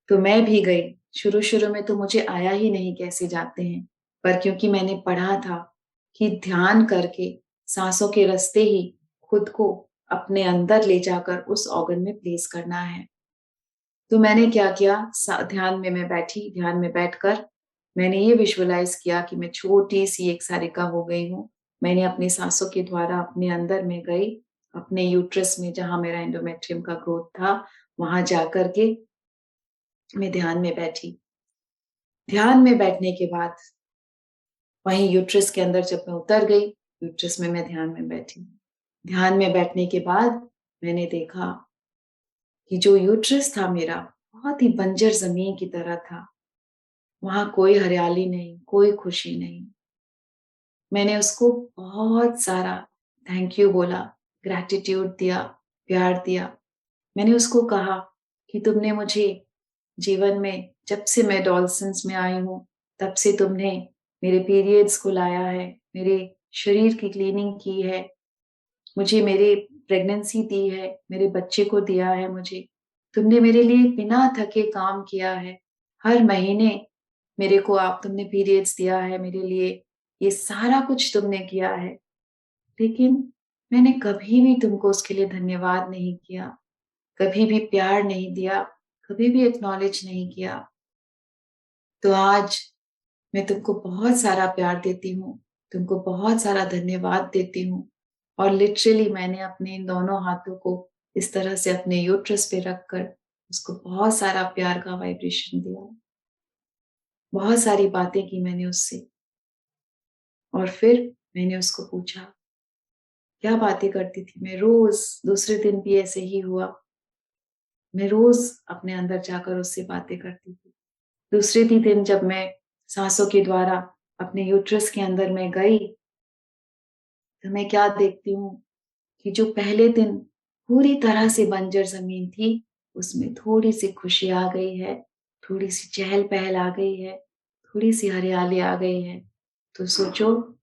तो मैं भी गई। शुरू-शुरू में तो मुझे आया ही नहीं कैसे जाते हैं, पर क्योंकि मैंने पढ़ा था कि ध्यान करके साँसों के रास्ते ही खुद को अपने अंदर ले जाकर उस ऑर्गन में प्लेस करना है। तो मैंने क्या किया, ध्यान में मैं बैठी, ध्यान में बैठकर मैंने ये विजुअलाइज़ किया कि मैं छोटी-सी एक सारिका हो गई हूँ। मैंने अपनी साँसों के द्वारा अपने अंदर में गई, अपने यूट्रस में जहाँ मेरा एंडोमेट्रियम का ग्रोथ था, वहाँ जाकर के मैं ध्यान में बैठी। ध्यान में बैठने के बाद वहीं यूट्रस के अंदर जब मैं उतर गई, यूट्रस में मैं ध्यान में बैठी। ध्यान में बैठने के बाद मैंने देखा कि जो यूट्रस था मेरा, बहुत ही बंजर ज़मीन की तरह था। वहाँ कोई हरियाली नहीं, कोई खुशी नहीं। मैंने उसको बहुत सारा थैंक यू बोला, ग्रैटिट्यूड दिया, प्यार दिया। मैंने उसको कहा कि तुमने मुझे जीवन में, जब से मैं डॉल्सन्स में आई हूँ, तब से तुमने मेरे पीरियड्स को लाया है, मेरे शरीर की क्लीनिंग की है, मुझे मेरे प्रेगनेंसी दी है, मेरे बच्चे को दिया है मुझे। तुमने मेरे लिए बिना थके काम किया है। हर महीने मेरे को तुमने पीरियड्स दिया है मेरे लिए, ये सारा कुछ तुमने किया है। लेकिन मैंने कभी भी तुमको उसके लिए धन्यवाद नहीं किया, कभी भी प्यार नहीं दिया, कभी भी एक्नॉलेज नहीं किया। तो आज मैं तुमको बहुत सारा प्यार देती हूँ, तुमको बहुत सारा धन्यवाद देती हूँ और लिटरली मैंने अपने इन दोनों हाथों को इस तरह से अपने यूट्रस पे रखकर उसको बहुत सारा प्यार का वाइब्रेशन दिया। बहुत सारी बातें की मैंने उससे और फिर मैंने उसको पूछा, क्या बातें करती थी मैं रोज़, दूसरे दिन भी ऐसे ही हुआ। मैं रोज़ अपने अंदर जाकर उससे बातें करती थी। दूसरे भी दिन जब मैं साँसों के द्वारा अपने यूट्रस के अंदर मैं गई, तो मैं क्या देखती हूँ कि जो पहले दिन पूरी तरह से बंजर ज़मीन थी, उसमें थोड़ी-सी खुशी आ गई है, थोड़ी-सी चहल-पहल आ गई है, थोड़ी-सी हरियाली आ गई है। तो सोचो,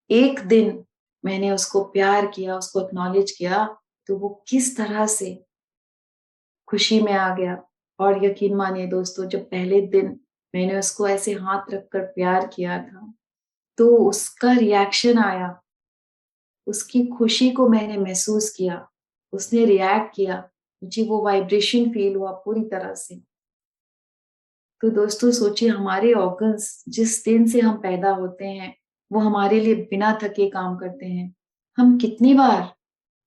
एक दिन मैंने उसको प्यार किया, उसको एक्नॉलेज किया, तो वो किस तरह से खुशी में आ गया। और यकीन मानिए दोस्तों, जब पहले दिन मैंने उसको ऐसे हाथ रखकर प्यार किया था, तो उसका रिएक्शन आया, उसकी खुशी को मैंने महसूस किया, उसने रिएक्ट किया, मुझे वो वाइब्रेशन फ़ील हुआ पूरी तरह से। तो दोस्तों सोचिए, हमारे ऑर्गन्स जिस दिन से हम पैदा होते हैं, वो हमारे लिए बिना थके काम करते हैं। हम कितनी बार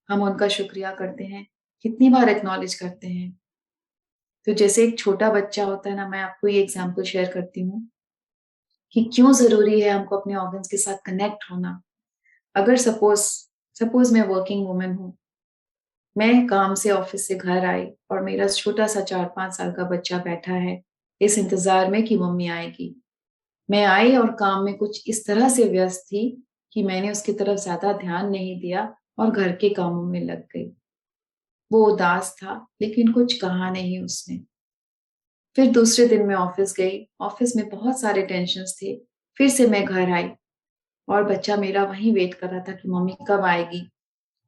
हम उनका शुक्रिया करते हैं, कितनी बार एक्नॉलेज करते हैं। तो जैसे एक छोटा बच्चा होता है ना, मैं आपको ये एग्ज़ाम्पल शेयर करती हूँ कि क्यों ज़रूरी है हमको अपने ऑर्गन्स के साथ कनेक्ट होना। अगर सपोज़ सपोज़ मैं वर्किंग वूमन हूँ, मैं काम से ऑफ़िस से घर आई और मेरा छोटा-सा 4-5 साल का बच्चा बैठा है, इस इंतज़ार में कि मम्मी आएगी। मैं आई और काम में कुछ इस तरह से व्यस्त थी कि मैंने उसकी तरफ ज़्यादा ध्यान नहीं दिया और घर के कामों में लग गई। वो उदास था, लेकिन कुछ कहा नहीं उसने। फिर दूसरे दिन मैं ऑफ़िस गई, ऑफ़िस में बहुत सारे टेंशन्स थे। फिर से मैं घर आई और बच्चा मेरा वहीं वेट कर रहा था कि मम्मी कब आएगी।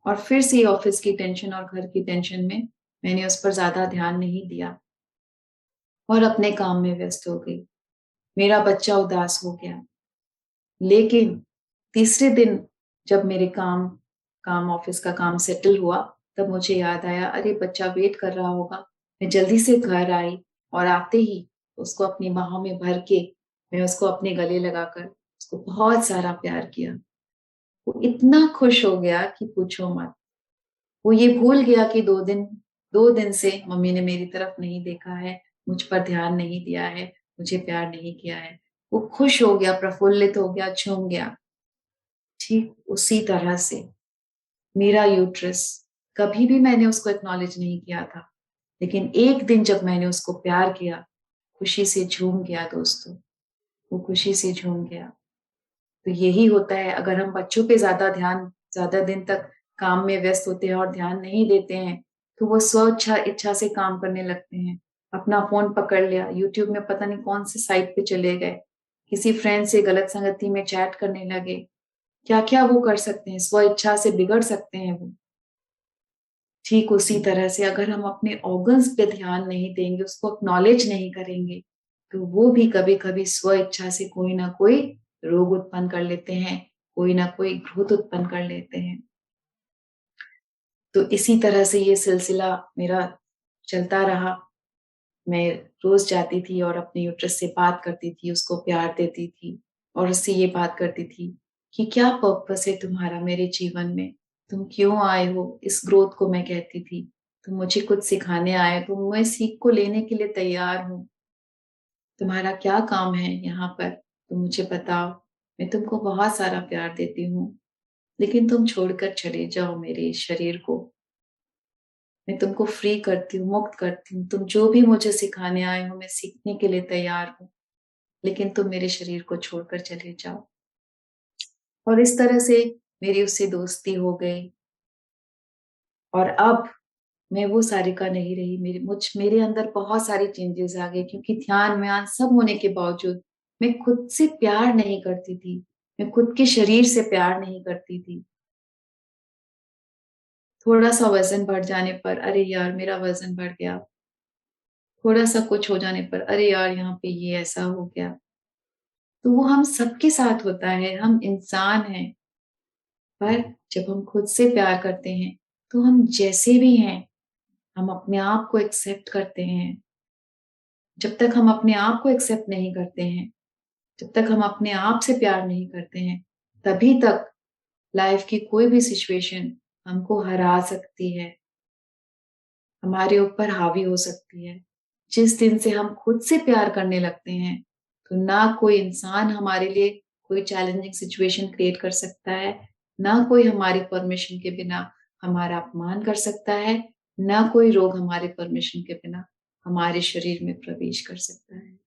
और फिर से ऑफ़िस की टेंशन और घर की टेंशन में मैंने उस पर ज़्यादा ध्यान नहीं दिया और अपने काम में व्यस्त हो गई। मेरा बच्चा उदास हो गया। लेकिन तीसरे दिन जब मेरे काम काम ऑफ़िस का काम सेटल हुआ, तब मुझे याद आया, अरे बच्चा वेट कर रहा होगा। मैं जल्दी से घर आई और आते ही उसको अपनी बाहों में भर के मैं उसको अपने गले लगाकर उसको बहुत सारा प्यार किया। वो इतना खुश हो गया कि पूछो मत। वो ये भूल गया कि 2 दिन से मम्मी ने मेरी तरफ नहीं देखा है, मुझ पर ध्यान नहीं दिया है, मुझे प्यार नहीं किया है। वो खुश हो गया, प्रफुल्लित हो गया, झूम गया। ठीक उसी तरह से मेरा यूट्रस, कभी भी मैंने उसको एक्नॉलेज नहीं किया था, लेकिन एक दिन जब मैंने उसको प्यार किया, खुशी से झूम गया दोस्तों, वो खुशी से झूम गया। तो यही होता है, अगर हम बच्चों पे ज़्यादा दिन तक काम में व्यस्त होते हैं और ध्यान नहीं देते हैं, तो वो इच्छा से काम करने लगते हैं। अपना फ़ोन पकड़ लिया, यूट्यूब में पता नहीं कौन-सी साइट पे चले गए, किसी फ्रेंड से गलत संगति में चैट करने लगे। क्या-क्या वो कर सकते हैं, स्व इच्छा से बिगड़ सकते हैं वो। ठीक उसी तरह से अगर हम अपने ऑर्गन्स पे ध्यान नहीं देंगे, उसको एक्नॉलेज नहीं करेंगे, तो वो भी कभी-कभी स्व इच्छा से कोई ना कोई रोग उत्पन्न कर लेते हैं, कोई ना कोई घृत उत्पन्न कर लेते हैं। तो इसी तरह से ये सिलसिला मेरा चलता रहा। मैं रोज़ जाती थी और अपने यूट्रस से बात करती थी, उसको प्यार देती थी और उससे ये बात करती थी कि क्या पर्पस है तुम्हारा मेरे जीवन में? तुम क्यों आए हो? इस ग्रोथ को मैं कहती थी। तुम मुझे कुछ सिखाने आए हो, मैं सीख को लेने के लिए तैयार हूँ। तुम्हारा क्या काम है यहाँ पर? तुम मुझे बताओ। मैं तुमको बहुत सारा प्यार देती हूँ, लेकिन तुम छोड़कर चले जाओ मेरे इस शरीर को। मैं तुमको फ्री करती हूँ, मुक्त करती हूँ। तुम जो भी मुझे सिखाने आए हो, मैं सीखने के लिए तैयार हूँ, लेकिन तुम मेरे शरीर को छोड़कर चले जाओ। और इस तरह से मेरी उससे दोस्ती हो गई और अब मैं वो सारिका नहीं रही। मेरे अंदर बहुत सारे चेंजेज़ आ गए, क्योंकि ध्यान-व्यान सब होने के बावजूद मैं खुद से प्यार नहीं करती थी। मैं खुद के शरीर से प्यार नहीं करती थी। थोड़ा-सा वज़न बढ़ जाने पर, अरे यार मेरा वज़न बढ़ गया। थोड़ा-सा कुछ हो जाने पर, अरे यार यहाँ पे ये ऐसा हो गया। तो वो हम सबके साथ होता है, हम इंसान हैं। पर जब हम खुद से प्यार करते हैं, तो हम जैसे भी हैं, हम अपने आप को एक्सेप्ट करते हैं। जब तक हम अपने आप को एक्सेप्ट नहीं करते हैं, जब तक हम अपने आप से प्यार नहीं करते हैं, तभी तक लाइफ की कोई भी सिचुएशन हमको हरा सकती है, हमारे ऊपर हावी हो सकती है। जिस दिन से हम खुद से प्यार करने लगते हैं, तो ना कोई इंसान हमारे लिए कोई चैलेंजिंग सिचुएशन क्रिएट कर सकता है, ना कोई हमारी परमिशन के बिना हमारा अपमान कर सकता है, ना कोई रोग हमारे परमिशन के बिना हमारे शरीर में प्रवेश कर सकता है।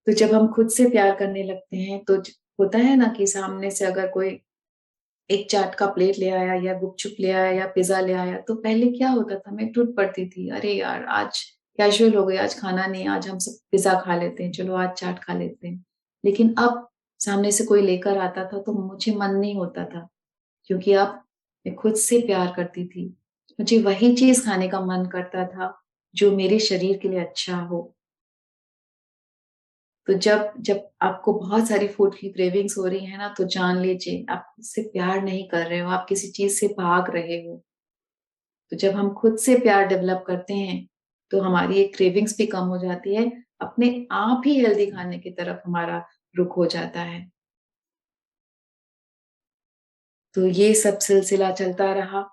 तो जब हम खुद से प्यार करने लगते हैं, तो होता है ना कि सामने से अगर कोई एक चाट का प्लेट ले आया या गुपचुप ले आया या पिज़्ज़ा ले आया, तो पहले क्या होता था, मैं टूट पड़ती थी, "अरे यार! आज कैज़ुअल हो गए, आज खाना नहीं है, आज हम सब पिज़्ज़ा खा लेते हैं, चलो आज चाट खा लेते हैं।" लेकिन अब सामने से कोई लेकर आता था, तो मुझे मन नहीं होता था, क्योंकि अब मैं खुद से प्यार करती थी। मुझे वही चीज़ खाने का मन करता था, जो मेरे शरीर के लिए अच्छा हो। तो जब जब आपको बहुत सारी फूड की क्रेविंग्स हो रही है ना, तो जान लीजिए आप खुद से प्यार नहीं कर रहे हो, आप किसी चीज़ से भाग रहे हो। तो जब हम खुद से प्यार डेवलप करते हैं, तो हमारी ये क्रेविंग्स भी कम हो जाती है, अपने आप ही हेल्दी खाने की तरफ हमारा रुख हो जाता है। तो ये सब सिलसिला चलता रहा,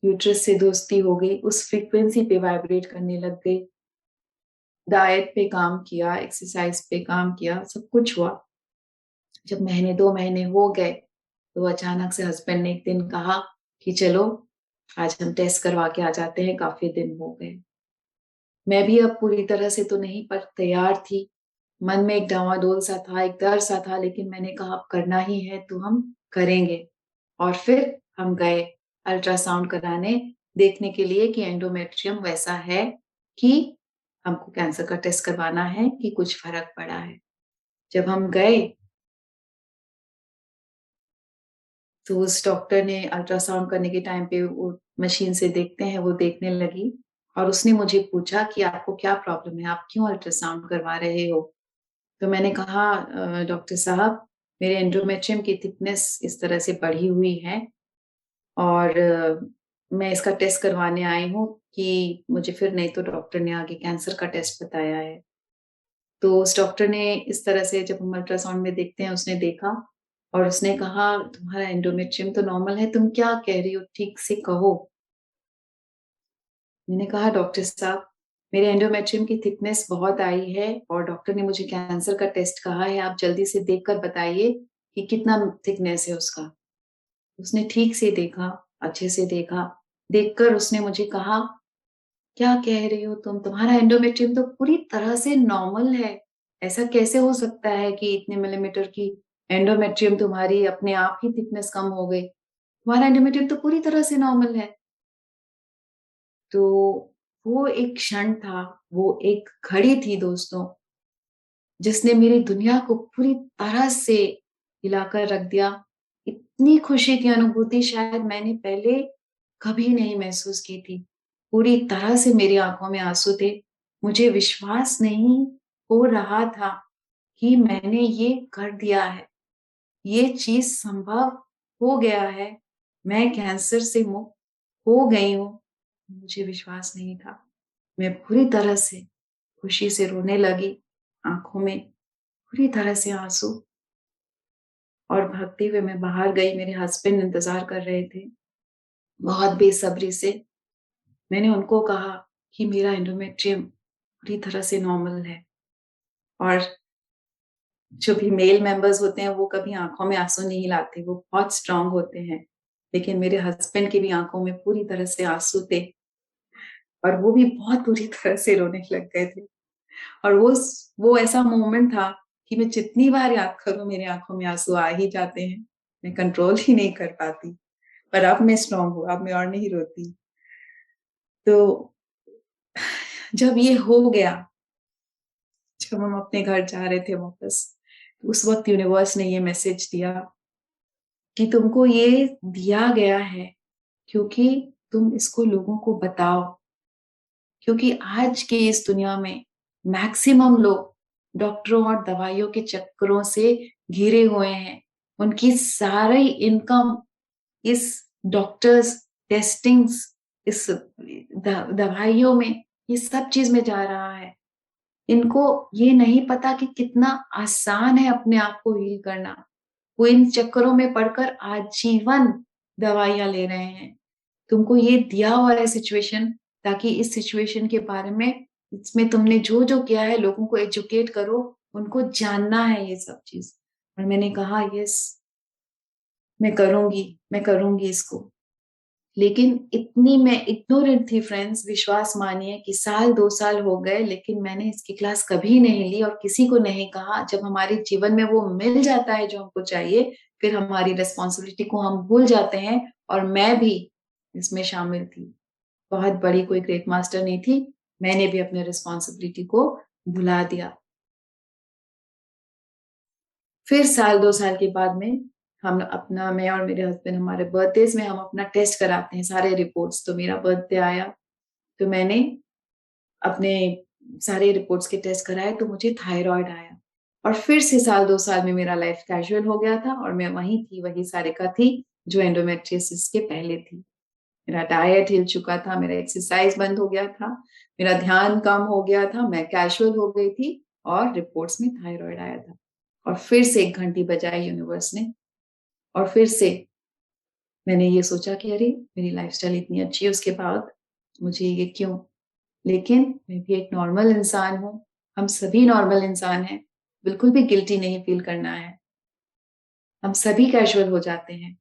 यूट्रस से दोस्ती हो गई, उस फ्रीक्वेंसी पे वाइब्रेट करने लग गई, डाइट पे काम किया, एक्सरसाइज पे काम किया, सब कुछ हुआ। जब महीने 2 महीने हो गए, तो अचानक से हस्बैंड ने एक दिन कहा कि चलो आज हम टेस्ट करवा के आ जाते हैं, काफ़ी दिन हो गए। मैं भी अब पूरी तरह से तो नहीं पर तैयार थी। मन में एक डावाडोल सा था, एक डर सा था, लेकिन मैंने कहा अब करना ही है तो हम करेंगे। और फिर हम गए अल्ट्रासाउंड कराने, देखने के लिए कि एंडोमेट्रियम वैसा है कि हमको कैंसर का टेस्ट करवाना है कि कुछ फ़र्क पड़ा है। जब हम गए, तो उस डॉक्टर ने अल्ट्रासाउंड करने के टाइम पे वो मशीन से देखते हैं, वो देखने लगी और उसने मुझे पूछा कि आपको क्या प्रॉब्लम है? आप क्यों अल्ट्रासाउंड करवा रहे हो? तो मैंने कहा डॉक्टर साहब, मेरे एंडोमेट्रियम की थिकनेस इस तरह से बढ़ी हुई है और मैं इसका टेस्ट करवाने आई हूँ कि मुझे फिर नहीं तो डॉक्टर ने आगे कैंसर का टेस्ट बताया है। तो उस डॉक्टर ने इस तरह से जब हम अल्ट्रासाउंड में देखते हैं, उसने देखा और उसने कहा, "तुम्हारा एंडोमेट्रियम तो नॉर्मल है, तुम क्या कह रही हो? ठीक से कहो।" मैंने कहा, "डॉक्टर साहब, मेरे एंडोमेट्रियम की थिकनेस बहुत आई है और डॉक्टर ने मुझे कैंसर का टेस्ट कहा है, आप जल्दी से देख कर बताइए कि कितना थिकनेस है उसका।" उसने ठीक से देखा, अच्छे से देखा, देखकर उसने मुझे कहा, "क्या कह रही हो तुम? तुम्हारा एंडोमेट्रियम तो पूरी तरह से नॉर्मल है। ऐसा कैसे हो सकता है कि इतने मिलीमीटर की एंडोमेट्रियम तुम्हारी अपने आप ही थिकनेस कम हो गई? तुम्हारा एंडोमेट्रियम तो पूरी तरह से नॉर्मल है।" तो वो एक क्षण था, वो एक घड़ी थी दोस्तों, जिसने मेरी दुनिया को पूरी तरह से हिलाकर रख दिया। इतनी खुशी की अनुभूति शायद मैंने पहले कभी नहीं महसूस की थी। पूरी तरह से मेरी आँखों में आँसू थे। मुझे विश्वास नहीं हो रहा था कि मैंने ये कर दिया है। ये चीज़ संभव हो गया है। मैं कैंसर से मुक्त हो गई हूँ। मुझे विश्वास नहीं था। मैं पूरी तरह से खुशी से रोने लगी, आँखों में पूरी तरह से आँसू और भागते हुए मैं बाहर गई, मेरे हस्बैंड इंतज़ार कर रहे थे, बहुत बेसब्री से। मैंने उनको कहा कि मेरा एंडोमेट्रियम पूरी तरह से नॉर्मल है और जो भी मेल मेंबर्स होते हैं, वो कभी आँखों में आँसू नहीं लाते, वो बहुत स्ट्रॉन्ग होते हैं। लेकिन मेरे हस्बैंड की भी आँखों में पूरी तरह से आँसू थे और वो भी बहुत बुरी तरह से रोने लग गए थे। और वो ऐसा मोमेंट था कि मैं जितनी बार याद करूँ मेरी आँखों में आँसू आ ही जाते हैं। मैं कंट्रोल ही नहीं कर पाती। पर अब मैं स्ट्रॉन्ग हूँ, अब मैं और नहीं रोती। तो जब ये हो गया, जब हम अपने घर जा रहे थे वापस, तो उस वक़्त यूनिवर्स ने ये मैसेज दिया कि तुमको ये दिया गया है क्योंकि तुम इसको लोगों को बताओ। क्योंकि आज की इस दुनिया में मैक्सिमम लोग डॉक्टरों और दवाइयों के चक्करों से घिरे हुए हैं। उनकी सारी इनकम इस डॉक्टर्स, टेस्टिंग्स, इस दवाइयों में, ये सब चीज में जा रहा है। इनको ये नहीं पता कि कितना आसान है अपने आप को हील करना। वो इन चक्करों में पड़कर आजीवन दवाइयां ले रहे हैं। तुमको ये दिया हुआ है सिचुएशन, ताकि इस सिचुएशन के बारे में, इसमें तुमने जो जो किया है, लोगों को एजुकेट करो, उनको जानना है ये सब चीज। और मैंने कहा यस, मैं करूंगी इसको। लेकिन इतनी मैं इग्नोरेंट थी फ्रेंड्स, विश्वास मानिए कि साल 2 साल हो गए, लेकिन मैंने इसकी क्लास कभी नहीं ली और किसी को नहीं कहा। जब हमारे जीवन में वो मिल जाता है जो हमको चाहिए, फिर हमारी रिस्पॉन्सिबिलिटी को हम भूल जाते हैं। और मैं भी इसमें शामिल थी। बहुत बड़ी कोई ग्रेट मास्टर नहीं थी, मैंने भी अपने रिस्पॉन्सिबिलिटी को भुला दिया। फिर साल 2 साल के बाद में हम अपना, मैं और मेरे हस्बैंड, हमारे बर्थडेज में हम अपना टेस्ट कराते हैं सारे रिपोर्ट्स। तो मेरा बर्थडे आया, तो मैंने अपने सारे रिपोर्ट्स के टेस्ट कराए, तो मुझे थायराइड आया। और फिर से साल 2 साल में मेरा लाइफ कैजुअल हो गया था और मैं वही थी, वही सारिका थी जो एंडोमेट्रियोसिस के पहले थी। मेरा डाइट हिल चुका था, मेरा एक्सरसाइज बंद हो गया था, मेरा ध्यान कम हो गया था, मैं कैजुअल हो गई थी और रिपोर्ट्स में थायराइड आया था। और फिर से एक घंटी बजाई यूनिवर्स ने, और फिर से मैंने ये सोचा कि अरे मेरी लाइफस्टाइल इतनी अच्छी है, उसके बाद मुझे ये क्यों। लेकिन मैं भी एक नॉर्मल इंसान हूँ, हम सभी नॉर्मल इंसान हैं, बिल्कुल भी गिल्टी नहीं फील करना है, हम सभी कैजुअल हो जाते हैं।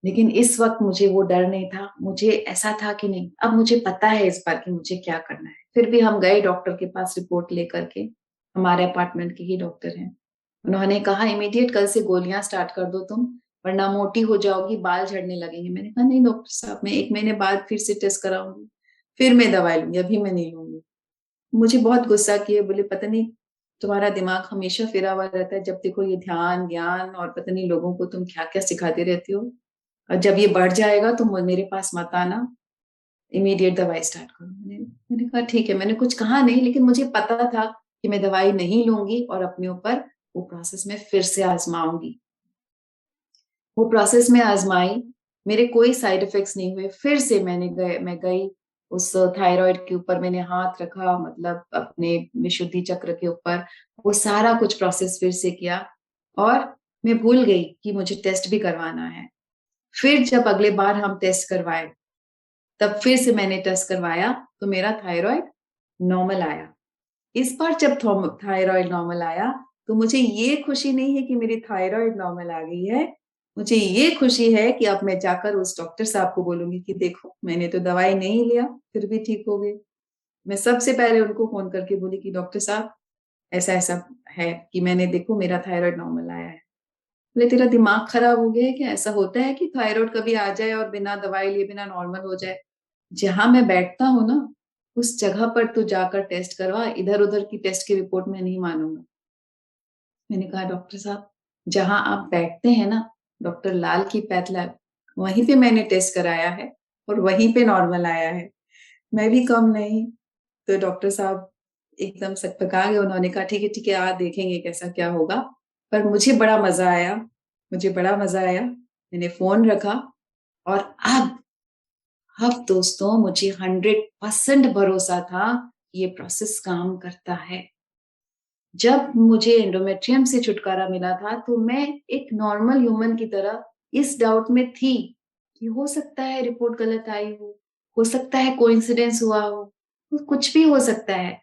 लेकिन इस वक्त मुझे वो डर नहीं था, मुझे ऐसा था कि नहीं, अब मुझे पता है इस बार कि मुझे क्या करना है। फिर भी हम गए डॉक्टर के पास रिपोर्ट लेकर के, हमारे अपार्टमेंट के ही डॉक्टर हैं। उन्होंने कहा इमीडिएट कल से गोलियां स्टार्ट कर दो तुम, वरना मोटी हो जाओगी, बाल झड़ने लगेंगे। मैंने कहा नहीं डॉक्टर साहब, मैं 1 महीने बाद फिर से टेस्ट कराऊंगी, फिर मैं दवाई लूंगी, अभी मैं नहीं लूंगी। मुझे बहुत गुस्सा किए, बोले पता नहीं तुम्हारा दिमाग हमेशा फिरा हुआ रहता है, जब देखो ये ध्यान ज्ञान और पता नहीं लोगों को तुम क्या क्या सिखाते रहती हो, और जब ये बढ़ जाएगा तो मेरे पास मत आना, इमीडिएट दवाई स्टार्ट करो। मैंने कहा ठीक है, मैंने कुछ कहा नहीं, लेकिन मुझे पता था कि मैं दवाई नहीं लूंगी और अपने ऊपर वो प्रोसेस में फिर से आजमाऊंगी। वो प्रोसेस में आजमाई, मेरे कोई साइड इफेक्ट्स नहीं हुए। फिर से मैं गई उस थायराइड के ऊपर, मैंने हाथ रखा, मतलब अपने विशुद्धि चक्र के ऊपर, वो सारा कुछ प्रोसेस फिर से किया। और मैं भूल गई कि मुझे टेस्ट भी करवाना है। फिर जब अगले बार हम टेस्ट करवाए, तब फिर से मैंने टेस्ट करवाया, तो मेरा थायराइड नॉर्मल आया। इस बार जब थायराइड नॉर्मल आया, तो मुझे ये खुशी नहीं है कि मेरी थायराइड नॉर्मल आ गई है, मुझे ये खुशी है कि अब मैं जाकर उस डॉक्टर साहब को बोलूंगी कि देखो मैंने तो दवाई नहीं लिया, फिर भी ठीक हो गई। मैं सबसे पहले उनको फोन करके बोली कि डॉक्टर साहब ऐसा ऐसा है कि मैंने, देखो मेरा थायराइड नॉर्मल आया है। बोले तेरा दिमाग खराब हो गया है क्या, ऐसा होता है कि थायराइड कभी आ जाए और बिना दवाई लिए बिना नॉर्मल हो जाए। जहां मैं बैठता हूँ ना, उस जगह पर तू जाकर टेस्ट करवा, इधर उधर की टेस्ट की रिपोर्ट मैं नहीं मानूंगा। मैंने कहा डॉक्टर साहब, जहां आप बैठते हैं ना, डॉक्टर लाल की पैथ लैब, वहीं पे मैंने टेस्ट कराया है और वहीं पे नॉर्मल आया है, मैं भी कम नहीं। तो डॉक्टर साहब एकदम सकपका गए, उन्होंने कहा ठीक है आज देखेंगे कैसा क्या होगा। पर मुझे बड़ा मजा आया, मुझे बड़ा मजा आया। मैंने फोन रखा, और अब दोस्तों मुझे 100% भरोसा था कि ये प्रोसेस काम करता है। जब मुझे एंडोमेट्रियम से छुटकारा मिला था, तो मैं एक नॉर्मल ह्यूमन की तरह इस डाउट में थी कि हो सकता है रिपोर्ट गलत आई हो सकता है कोइंसिडेंस हुआ हो, कुछ भी हो सकता है।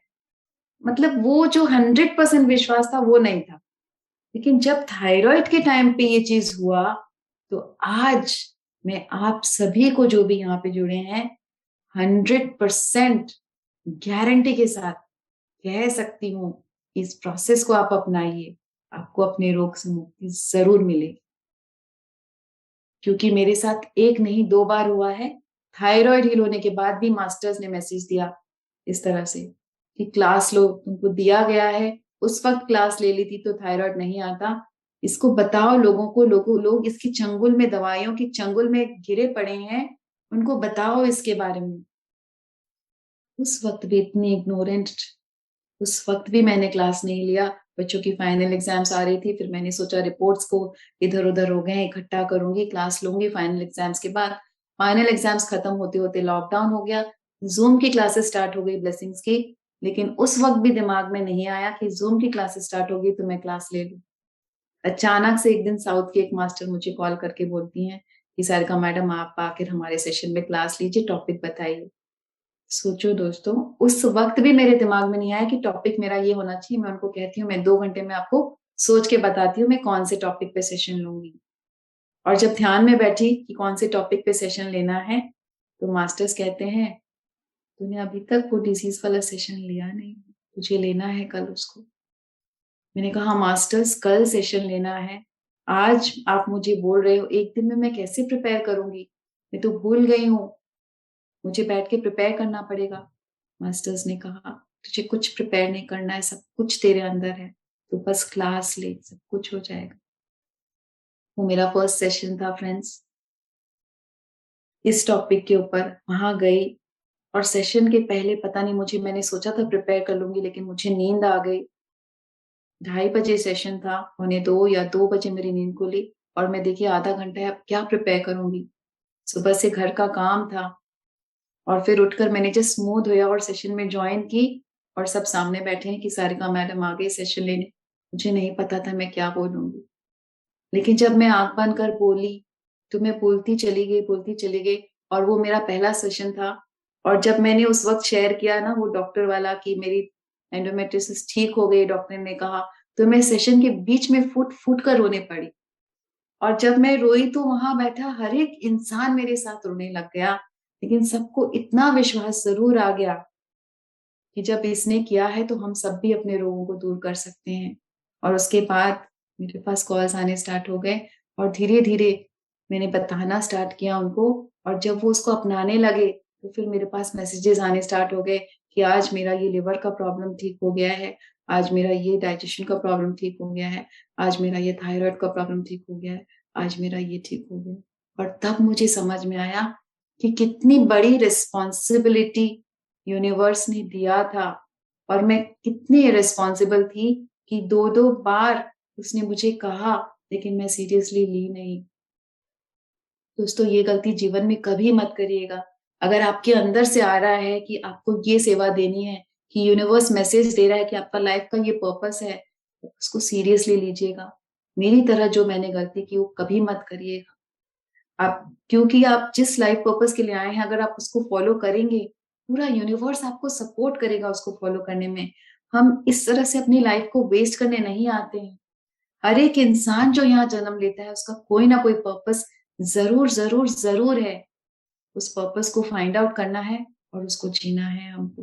मतलब वो जो 100% विश्वास था वो नहीं था। लेकिन जब थायराइड के टाइम पे ये चीज हुआ, तो आज मैं आप सभी को जो भी यहाँ पे जुड़े हैं 100% गारंटी के साथ कह सकती हूँ, इस प्रोसेस को आप अपनाइए, आपको अपने रोग से मुक्ति जरूर मिलेगी। क्योंकि मेरे साथ एक नहीं 2 बार हुआ है। थायराइड हील होने के बाद भी मास्टर्स ने मैसेज दिया इस तरह से कि क्लास लो, तुमको दिया गया है, उस वक्त क्लास ले ली थी तो थायराइड नहीं आता, इसको बताओ लोगों को। लोग इसकी चंगुल में, दवाइयों की चंगुल में घिरे पड़े हैं, उनको बताओ इसके बारे में। उस वक्त भी इतनी इग्नोरेंट, उस वक़्त भी मैंने क्लास नहीं लिया। बच्चों की फाइनल एग्ज़ाम्स आ रही थी, फिर मैंने सोचा रिपोर्ट्स को इधर-उधर हो गए हैं, इकट्ठा करूँगी, क्लास लूँगी फाइनल एग्ज़ाम्स के बाद। फाइनल एग्ज़ाम्स खत्म होते-होते लॉकडाउन हो गया, ज़ूम की क्लासेस स्टार्ट हो गई ब्लेसिंग्स की, लेकिन उस वक़्त भी दिमाग में नहीं आया कि ज़ूम की क्लासेस स्टार्ट होगी तो मैं क्लास ले लूँ। अचानक से एक दिन साउथ की एक मास्टर मुझे कॉल करके बोलती हैं कि सारिका मैडम आप आकर हमारे सेशन में क्लास लीजिए, टॉपिक बताइए। सोचो दोस्तों, उस वक़्त भी मेरे दिमाग में नहीं आया कि टॉपिक मेरा ये होना चाहिए। मैं उनको कहती हूँ, "मैं 2 घंटे में आपको सोच के बताती हूँ, मैं कौन से टॉपिक पे सेशन लूँगी।" और जब ध्यान में बैठी कि कौन से टॉपिक पे सेशन लेना है, तो मास्टर्स कहते हैं, "तूने अभी तक वो डिसीज़ वाला सेशन लिया नहीं, तुझे लेना है कल उसको।" मैंने कहा, "मास्टर्स कल सेशन लेना है, आज आप मुझे बोल रहे हो, 1 दिन में मैं कैसे प्रिपेयर करूँगी? मैं तो भूल गई हूँ, मुझे बैठ के प्रिपेयर करना पड़ेगा।" मास्टर्स ने कहा, "तुझे कुछ प्रिपेयर नहीं करना है, सब कुछ तेरे अंदर है। तू बस क्लास ले, सब कुछ हो जाएगा।" वो मेरा फर्स्ट सेशन था फ्रेंड्स, इस टॉपिक के ऊपर। वहाँ गई और सेशन के पहले पता नहीं मुझे मैंने सोचा था प्रिपेयर कर लूँगी, लेकिन मुझे नींद आ गई। 2:30 सेशन था, पौने 2 या 2 बजे मेरी नींद खुली और मैं देखिए आधा घंटा है, अब क्या प्रिपेयर करूँगी? सुबह से घर का काम था और फिर उठकर मैंने जस्ट मुँह धोया और सेशन में जॉइन की और सब सामने बैठे हैं कि सारिका मैडम आ गई सेशन लेने। मुझे नहीं पता था मैं क्या बोलूँगी। लेकिन जब मैं आँख बंद कर बोली, तो मैं बोलती चली गई और वो मेरा पहला सेशन था और जब मैंने उस वक़्त शेयर किया ना वो डॉक्टर वाला कि मेरी एंडोमेट्रियोसिस ठीक हो गई, डॉक्टर ने कहा, तो मैं सेशन के बीच में फूट-फूट कर रोने पड़ी और जब मैं रोई तो वहाँ बैठा हर एक इंसान मेरे साथ रोने लग गया। लेकिन सबको इतना विश्वास ज़रूर आ गया कि जब इसने किया है तो हम सब भी अपने रोगों को दूर कर सकते हैं। और उसके बाद मेरे पास कॉल्स आने स्टार्ट हो गए और धीरे-धीरे मैंने बताना स्टार्ट किया उनको और जब वो उसको अपनाने लगे, तो फिर मेरे पास मैसेजेस आने स्टार्ट हो गए कि आज मेरा ये लिवर का प्रॉब्लम ठीक हो गया है, आज मेरा ये डाइजेशन का प्रॉब्लम ठीक हो गया है, आज मेरा ये थायरॉइड का प्रॉब्लम ठीक हो गया है, आज मेरा ये ठीक हो गया। और तब मुझे समझ में आया कि कितनी बड़ी रिस्पॉन्सिबिलिटी यूनिवर्स ने दिया था और मैं कितनी इर्रेस्पॉन्सिबल थी कि 2-2 बार उसने मुझे कहा, लेकिन मैं सीरियसली ली नहीं। दोस्तों ये गलती जीवन में कभी मत करिएगा। अगर आपके अंदर से आ रहा है कि आपको ये सेवा देनी है, कि यूनिवर्स मैसेज दे रहा है कि आपका लाइफ का ये पर्पस है, तो उसको सीरियसली लीजिएगा। मेरी तरह जो मैंने गलती की वो कभी मत करिएगा। आप क्योंकि आप जिस लाइफ पर्पस के लिए आए हैं, अगर आप उसको फ़ॉलो करेंगे, पूरा यूनिवर्स आपको सपोर्ट करेगा उसको फ़ॉलो करने में। हम इस तरह से अपनी लाइफ को वेस्ट करने नहीं आते हैं। हर एक इंसान जो यहाँ जन्म लेता है, उसका कोई ना कोई पर्पस ज़रूर है। उस पर्पस को फाइंड आउट करना है और उसको जीना है हमको।